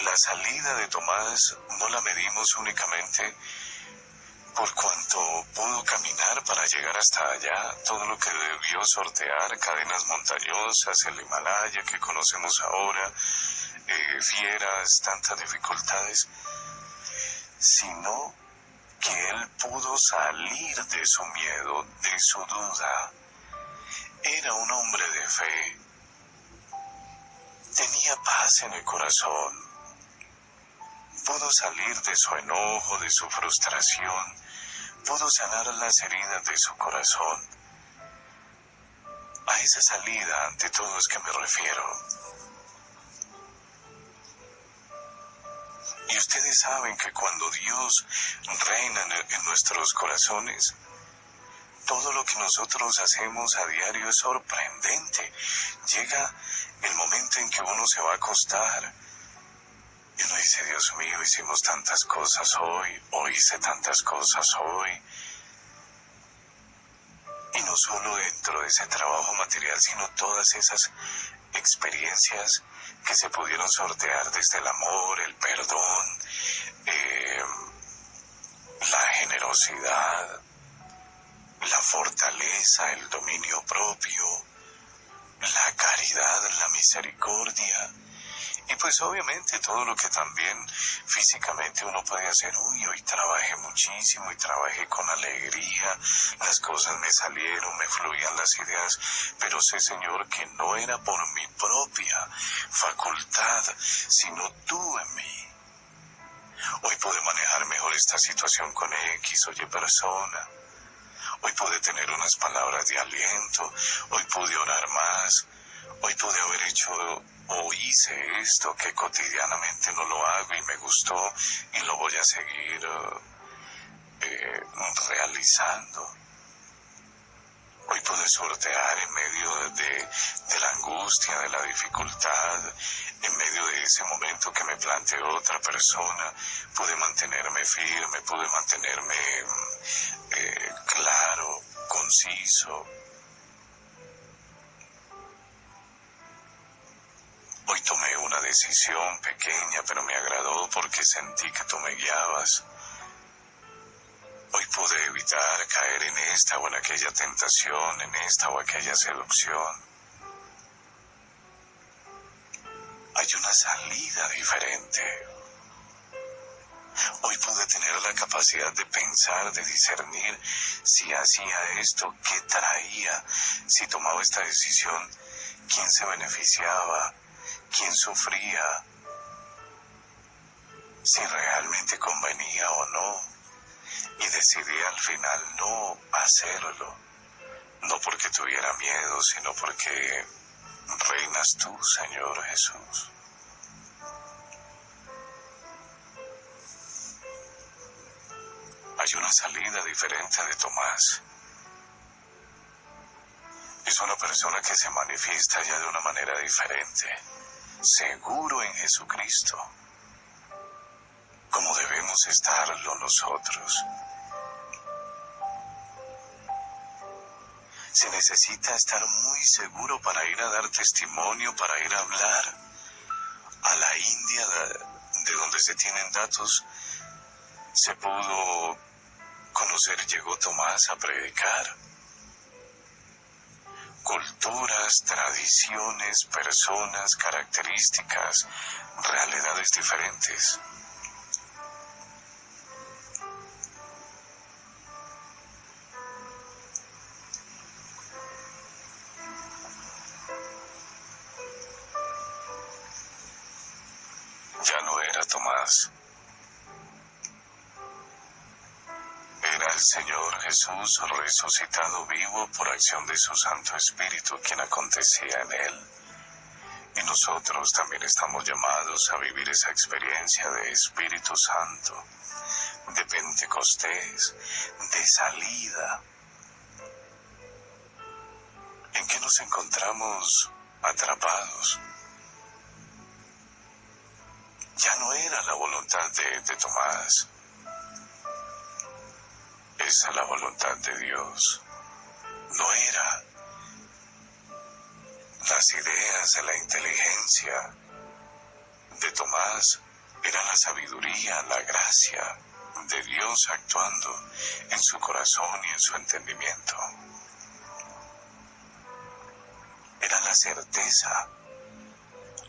la salida de Tomás no la medimos únicamente por cuanto pudo caminar para llegar hasta allá, todo lo que debió sortear, cadenas montañosas, el Himalaya que conocemos ahora, fieras, tantas dificultades, sino que él pudo salir de su miedo, de su duda. Era un hombre de fe. Tenía paz en el corazón. Pudo salir de su enojo, de su frustración. Pudo sanar las heridas de su corazón. A esa salida, ante todo, es que me refiero. Y ustedes saben que cuando Dios reina en nuestros corazones, todo lo que nosotros hacemos a diario es sorprendente. Llega el momento en que uno se va a acostar y uno dice, Dios mío, hicimos tantas cosas hoy, hice tantas cosas hoy. Y no solo dentro de ese trabajo material, sino todas esas experiencias que se pudieron sortear desde el amor, el perdón, la generosidad, la fortaleza, el dominio propio, la caridad, la misericordia. Y pues obviamente todo lo que también físicamente uno puede hacer. Hoy trabajé muchísimo y trabajé con alegría, las cosas me salieron, me fluían las ideas, pero sé, Señor, que no era por mi propia facultad, sino tú en mí. Hoy pude manejar mejor esta situación con X o Y persona. Hoy pude tener unas palabras de aliento, hoy pude orar más, hoy pude haber hecho o hice esto que cotidianamente no lo hago y me gustó y lo voy a seguir realizando. Hoy pude sortear en medio de la angustia, de la dificultad, en medio de ese momento que me planteó otra persona. Pude mantenerme firme, pude mantenerme claro, conciso. Hoy tomé una decisión pequeña, pero me agradó porque sentí que tú me guiabas. Hoy pude evitar caer en esta o en aquella tentación, en esta o aquella seducción. Hay una salida diferente. Hoy pude tener la capacidad de pensar, de discernir si hacía esto, qué traía, si tomaba esta decisión, quién se beneficiaba, quién sufría, si realmente convenía o no. Y decidí al final no hacerlo, no porque tuviera miedo, sino porque reinas tú, Señor Jesús. Hay una salida diferente de Tomás. Es una persona que se manifiesta ya de una manera diferente, seguro en Jesucristo, como debemos estarlo nosotros. Se necesita estar muy seguro para ir a dar testimonio, para ir a hablar a la India, de donde se tienen datos. Se pudo conocer, llegó Tomás a predicar. Culturas, tradiciones, personas, características, realidades diferentes. Ya no era Tomás. Era el Señor Jesús resucitado vivo por acción de su Santo Espíritu, quien acontecía en él. Y nosotros también estamos llamados a vivir esa experiencia de Espíritu Santo, de Pentecostés, de salida. ¿En qué nos encontramos atrapados? Ya no era la voluntad de Tomás. Esa es la voluntad de Dios. No era las ideas de la inteligencia de Tomás, era la sabiduría, la gracia de Dios actuando en su corazón y en su entendimiento. Era la certeza.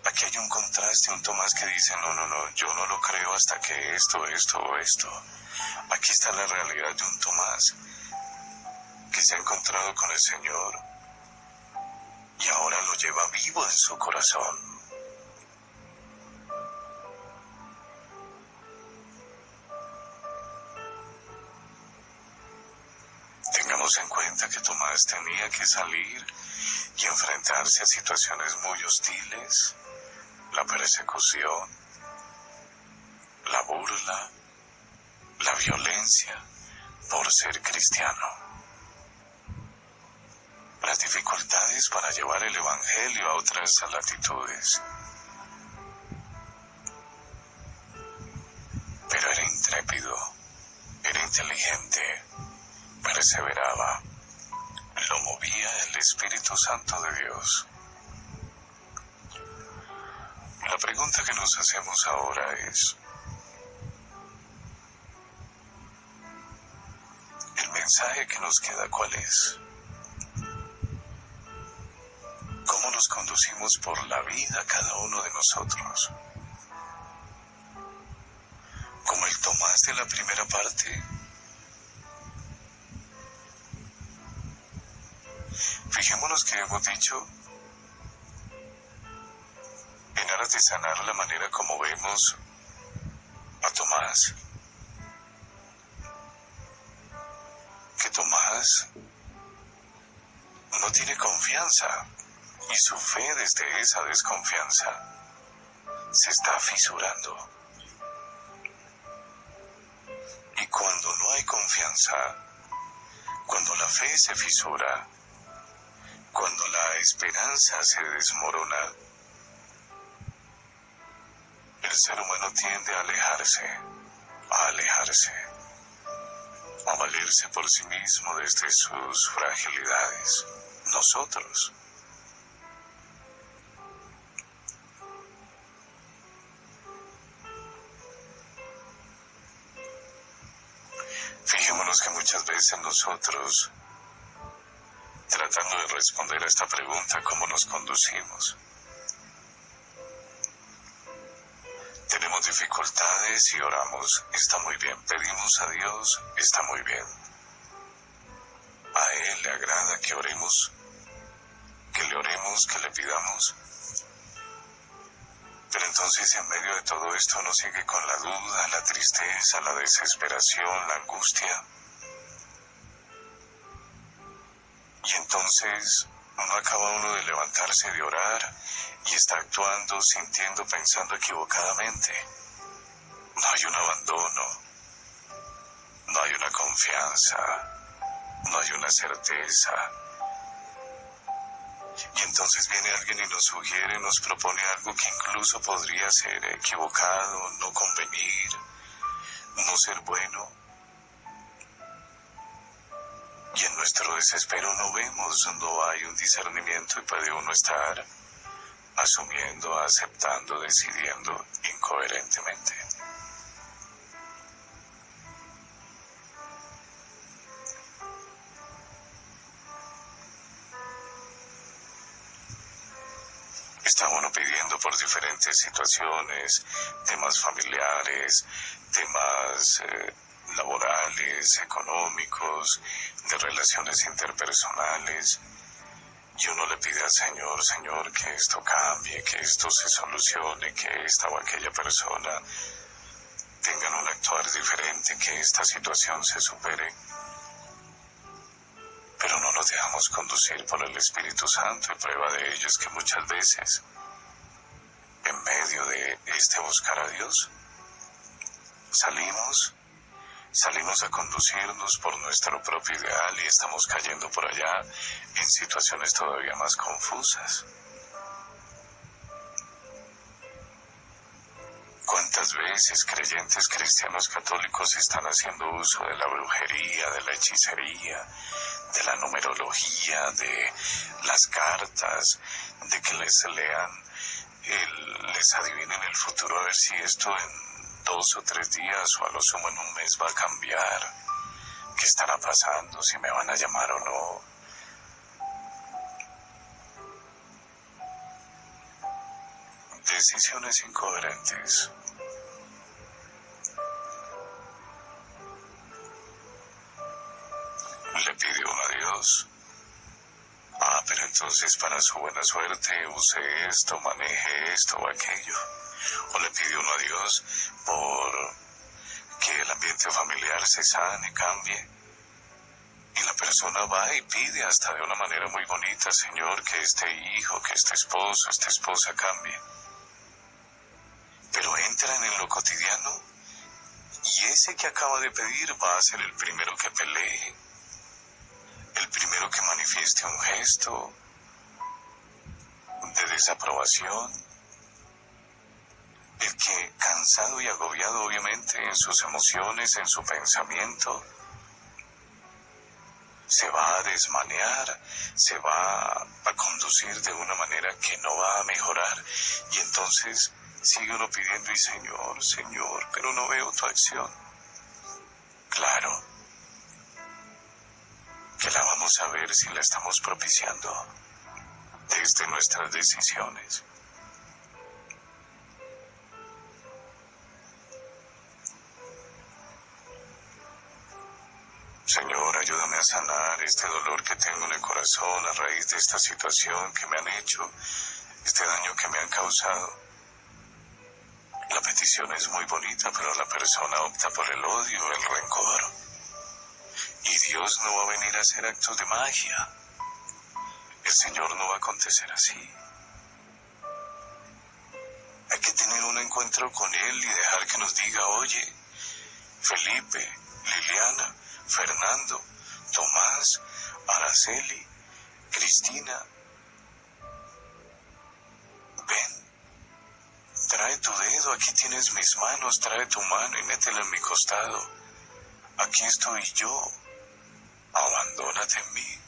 Aquí hay un contraste, un Tomás que dice, no, yo no lo creo hasta que esto o esto. Aquí está la realidad de un Tomás que se ha encontrado con el Señor y ahora lo lleva vivo en su corazón. Tengamos en cuenta que Tomás tenía que salir y enfrentarse a situaciones muy hostiles, la persecución, la burla, la violencia por ser cristiano, las dificultades para llevar el Evangelio a otras latitudes. Pero era intrépido, era inteligente, perseveraba, lo movía el Espíritu Santo de Dios. La pregunta que nos hacemos ahora es, ¿el mensaje que nos queda cuál es? ¿Cómo nos conducimos por la vida cada uno de nosotros? Como el Tomás de la primera parte. Fijémonos que hemos dicho, en aras de sanar la manera como vemos a Tomás, que Tomás no tiene confianza y su fe desde esa desconfianza se está fisurando. Y cuando no hay confianza, cuando la fe se fisura, Cuando la esperanza se desmorona, el ser humano tiende a alejarse, a valerse por sí mismo desde sus fragilidades. Nosotros, fijémonos que muchas veces nosotros, tratando de responder a esta pregunta, ¿cómo nos conducimos? Tenemos dificultades y oramos, está muy bien. Pedimos a Dios, está muy bien. A Él le agrada que oremos, que le oremos, que le pidamos. Pero entonces en medio de todo esto uno sigue con la duda, la tristeza, la desesperación, la angustia. Y entonces no acaba uno de levantarse de orar y está actuando, sintiendo, pensando equivocadamente. No hay un abandono, no hay una confianza, no hay una certeza. Y entonces viene alguien y nos sugiere, nos propone algo que incluso podría ser equivocado, no convenir, no ser bueno. Y en nuestro desespero no vemos, no hay un discernimiento y puede uno estar asumiendo, aceptando, decidiendo incoherentemente. Está uno pidiendo por diferentes situaciones, temas familiares, temas laborales, económicos, de relaciones interpersonales, y uno le pide al Señor, Señor, que esto cambie, que esto se solucione, que esta o aquella persona tengan un actuar diferente, que esta situación se supere. Pero no nos dejamos conducir por el Espíritu Santo, y prueba de ello es que muchas veces, en medio de este buscar a Dios, salimos a conducirnos por nuestro propio ideal y estamos cayendo por allá en situaciones todavía más confusas. ¿Cuántas veces creyentes cristianos católicos están haciendo uso de la brujería, de la hechicería, de la numerología, de las cartas, de que les lean, les adivinen el futuro a ver si esto en 2 o 3 días o a lo sumo en un mes va a cambiar? ¿Qué estará pasando? ¿Si me van a llamar o no? Decisiones incoherentes. Le pide uno a Dios. Pero entonces para su buena suerte use esto, maneje esto o aquello. O le pide uno a Dios por que el ambiente familiar se sane, cambie. Y la persona va y pide hasta de una manera muy bonita, Señor, que este hijo, que este esposo, esta esposa cambie. Pero entran en lo cotidiano y ese que acaba de pedir va a ser el primero que pelee, el primero que manifieste un gesto de desaprobación, el que, cansado y agobiado obviamente en sus emociones, en su pensamiento, se va a desmanear, se va a conducir de una manera que no va a mejorar, y entonces sigue uno pidiendo y Señor, Señor, pero no veo tu acción. Claro, que la vamos a ver si la estamos propiciando desde nuestras decisiones. Señor, ayúdame a sanar este dolor que tengo en el corazón a raíz de esta situación que me han hecho, este daño que me han causado. La petición es muy bonita, pero la persona opta por el odio, el rencor. Y Dios no va a venir a hacer actos de magia. El Señor no va a acontecer así. Hay que tener un encuentro con Él y dejar que nos diga, oye, Felipe, Liliana, Fernando, Tomás, Araceli, Cristina, ven, trae tu dedo, aquí tienes mis manos, trae tu mano y métela en mi costado. Aquí estoy yo, abandónate en mí.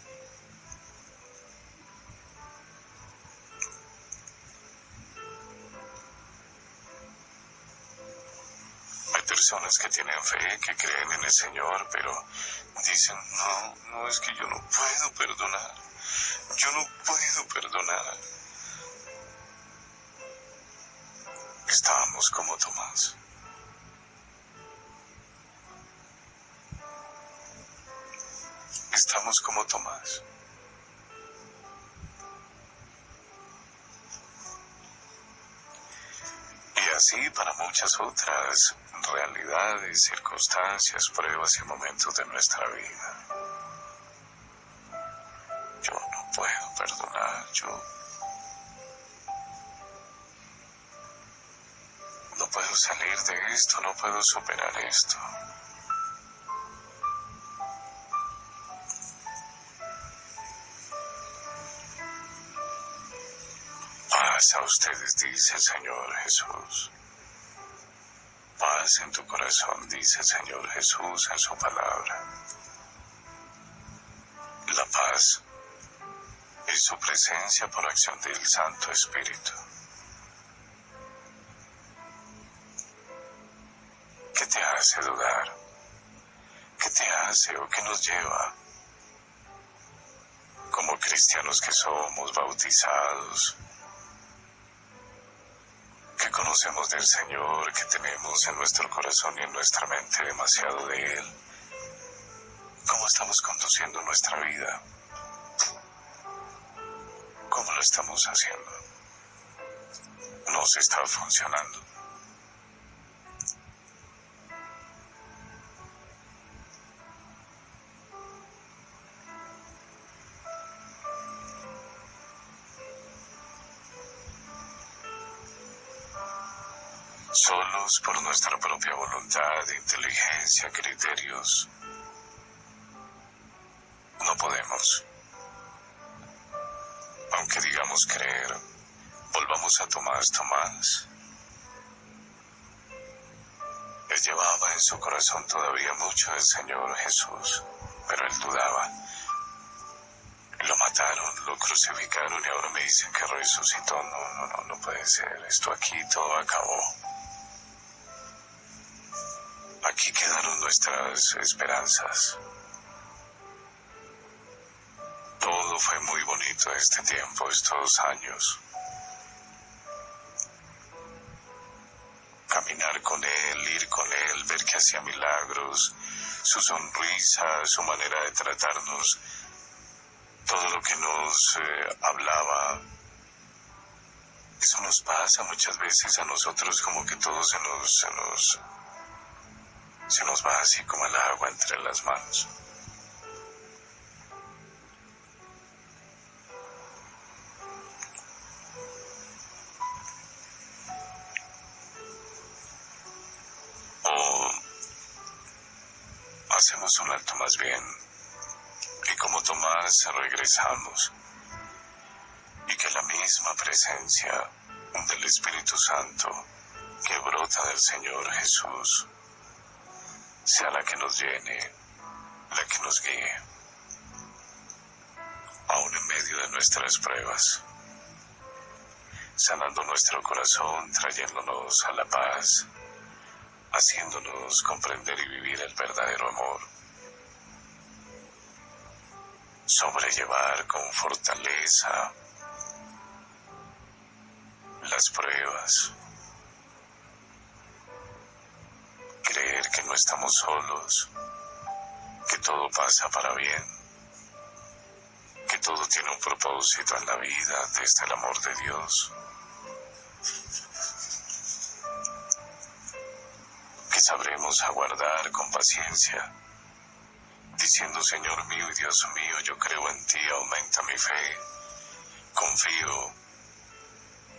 Hay personas que tienen fe, que creen en el Señor, pero dicen, no, es que yo no puedo perdonar. Yo no puedo perdonar. Estábamos como Tomás. Estamos como Tomás. Y así para muchas otras realidades, circunstancias, pruebas y momentos de nuestra vida. Yo no puedo perdonar, yo no puedo salir de esto, no puedo superar esto. Paz a ustedes, dice el Señor Jesús. Paz en tu corazón, dice el Señor Jesús en su palabra. La paz es su presencia por acción del Santo Espíritu. ¿Qué te hace dudar? ¿Qué te hace o qué nos lleva? Como cristianos que somos, bautizados, que conocemos del Señor, que tenemos en nuestro corazón y en nuestra mente demasiado de Él. ¿Cómo estamos conduciendo nuestra vida? ¿Cómo lo estamos haciendo? ¿Nos está funcionando? Solos por nuestra propia voluntad, inteligencia, criterios, no podemos. Aunque digamos creer, volvamos a Tomás. Él llevaba en su corazón todavía mucho del Señor Jesús, pero él dudaba. Lo mataron, lo crucificaron y ahora me dicen que resucitó. No puede ser. Esto aquí todo acabó. Aquí quedaron nuestras esperanzas. Todo fue muy bonito este tiempo, estos años. Caminar con Él, ir con Él, ver que hacía milagros, su sonrisa, su manera de tratarnos, todo lo que nos hablaba. Eso nos pasa muchas veces a nosotros, como que todo se nos va así como el agua entre las manos. O hacemos un alto más bien y como Tomás regresamos y que la misma presencia del Espíritu Santo que brota del Señor Jesús sea la que nos llene, la que nos guíe, aún en medio de nuestras pruebas, sanando nuestro corazón, trayéndonos a la paz, haciéndonos comprender y vivir el verdadero amor, sobrellevar con fortaleza las pruebas, creer que no estamos solos, que todo pasa para bien, que todo tiene un propósito en la vida desde el amor de Dios, que sabremos aguardar con paciencia, diciendo Señor mío y Dios mío, yo creo en ti, aumenta mi fe, confío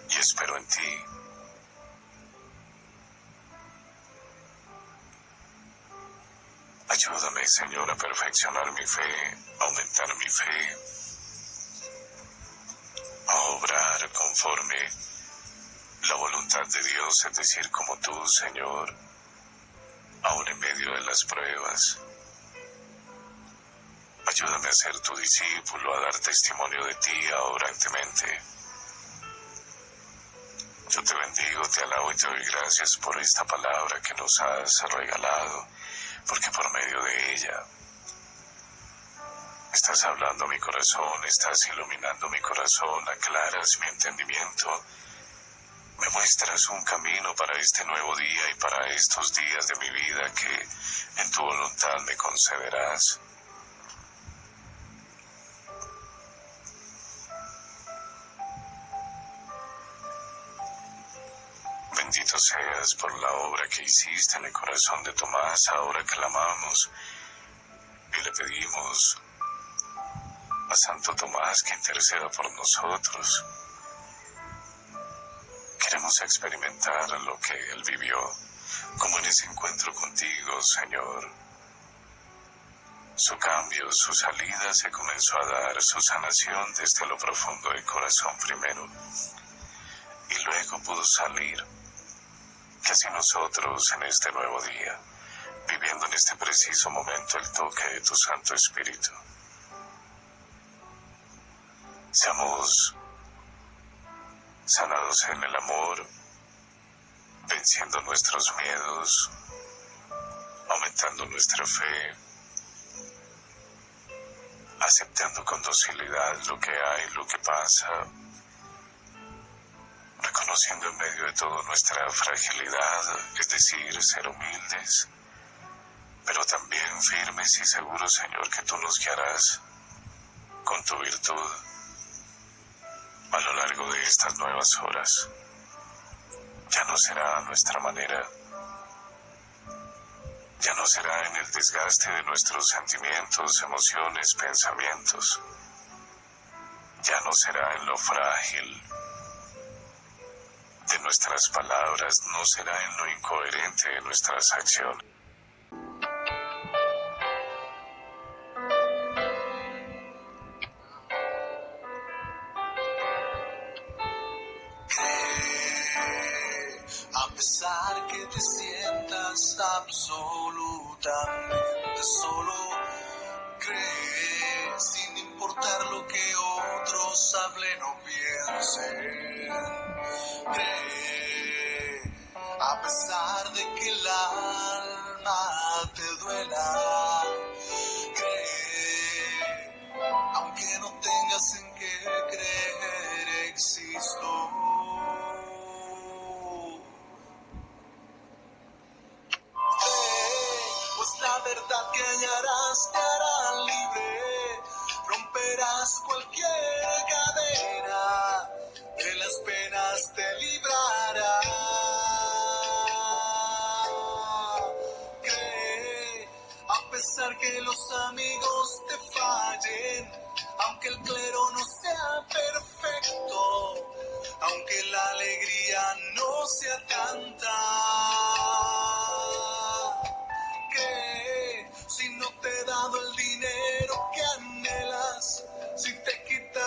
y espero en ti. Ayúdame, Señor, a perfeccionar mi fe, aumentar mi fe, a obrar conforme la voluntad de Dios, es decir, como tú, Señor, aún en medio de las pruebas. Ayúdame a ser tu discípulo, a dar testimonio de ti abundantemente. Yo te bendigo, te alabo y te doy gracias por esta palabra que nos has regalado, porque por medio de ella estás hablando a mi corazón, estás iluminando mi corazón, aclaras mi entendimiento, me muestras un camino para este nuevo día y para estos días de mi vida que en tu voluntad me concederás. Bendito seas por la obra que hiciste en el corazón de Tomás. Ahora clamamos y le pedimos a Santo Tomás que interceda por nosotros. Queremos experimentar lo que él vivió, como en ese encuentro contigo, Señor. Su cambio, su salida se comenzó a dar, su sanación desde lo profundo del corazón primero, y luego pudo salir. Que así nosotros en este nuevo día, viviendo en este preciso momento el toque de tu Santo Espíritu, seamos sanados en el amor, venciendo nuestros miedos, aumentando nuestra fe, aceptando con docilidad lo que hay, lo que pasa, reconociendo en medio de todo nuestra fragilidad, es decir, ser humildes, pero también firmes y seguros, Señor, que tú nos guiarás con tu virtud a lo largo de estas nuevas horas. Ya no será a nuestra manera, ya no será en el desgaste de nuestros sentimientos, emociones, pensamientos, ya no será en lo frágil de nuestras palabras, no será en lo incoherente de nuestras acciones. A pesar que te sientas absolutamente solo, cree sin importar lo que otros hablen o piensen. Cree a pesar de que el alma te duela. Cree aunque no tengas en qué creer, existo. Pues la verdad que hallarás te hará libre, romperás cualquier cadena, de las penas te librará. Cree, a pesar que los amigos te fallen, aunque el clero no sea perfecto, aunque la alegría no sea tanta. Si no te he dado el dinero que anhelas, si te he quitado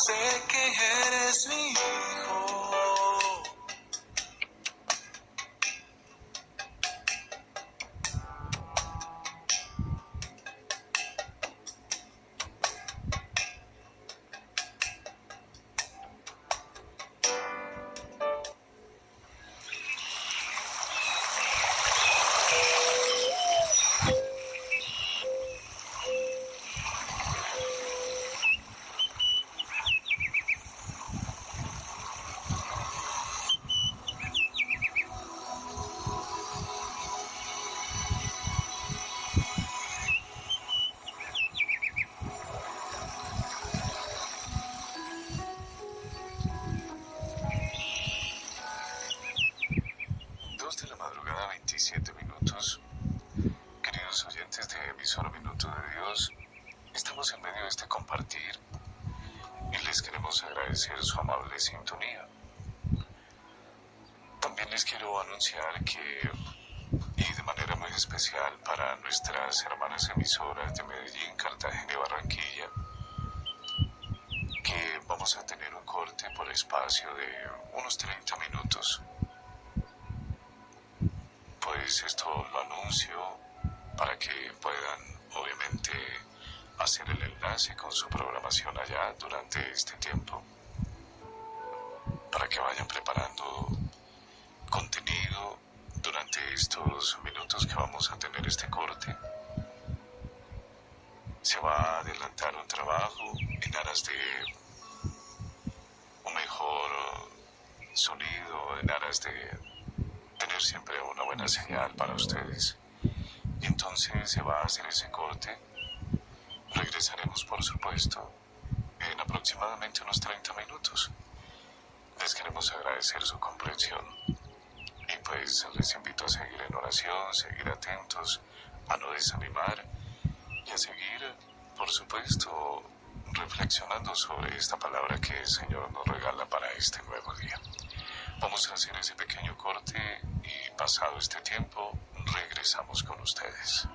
sé que eres mi hijo. De la madrugada, 27 minutos. Queridos oyentes de Emisora Minuto de Dios, estamos en medio de este compartir y les queremos agradecer su amable sintonía. También les quiero anunciar que, y de manera muy especial para nuestras hermanas emisoras de Medellín, Cartagena y Barranquilla, que vamos a tener un corte por espacio de unos 30 minutos. Pues esto lo anuncio para que puedan obviamente hacer el enlace con su programación allá durante este tiempo, para que vayan preparando contenido durante estos minutos que vamos a tener este corte. Se va a adelantar un trabajo en aras de un mejor sonido, en aras de tener siempre una buena señal para ustedes. Y entonces se va a hacer ese corte. Regresaremos, por supuesto, en aproximadamente unos 30 minutos. Les queremos agradecer su comprensión. Y pues les invito a seguir en oración, seguir atentos, a no desanimar y a seguir, por supuesto, reflexionando sobre esta palabra que el Señor nos regala para este nuevo día. Vamos a hacer ese pequeño corte y pasado este tiempo regresamos con ustedes.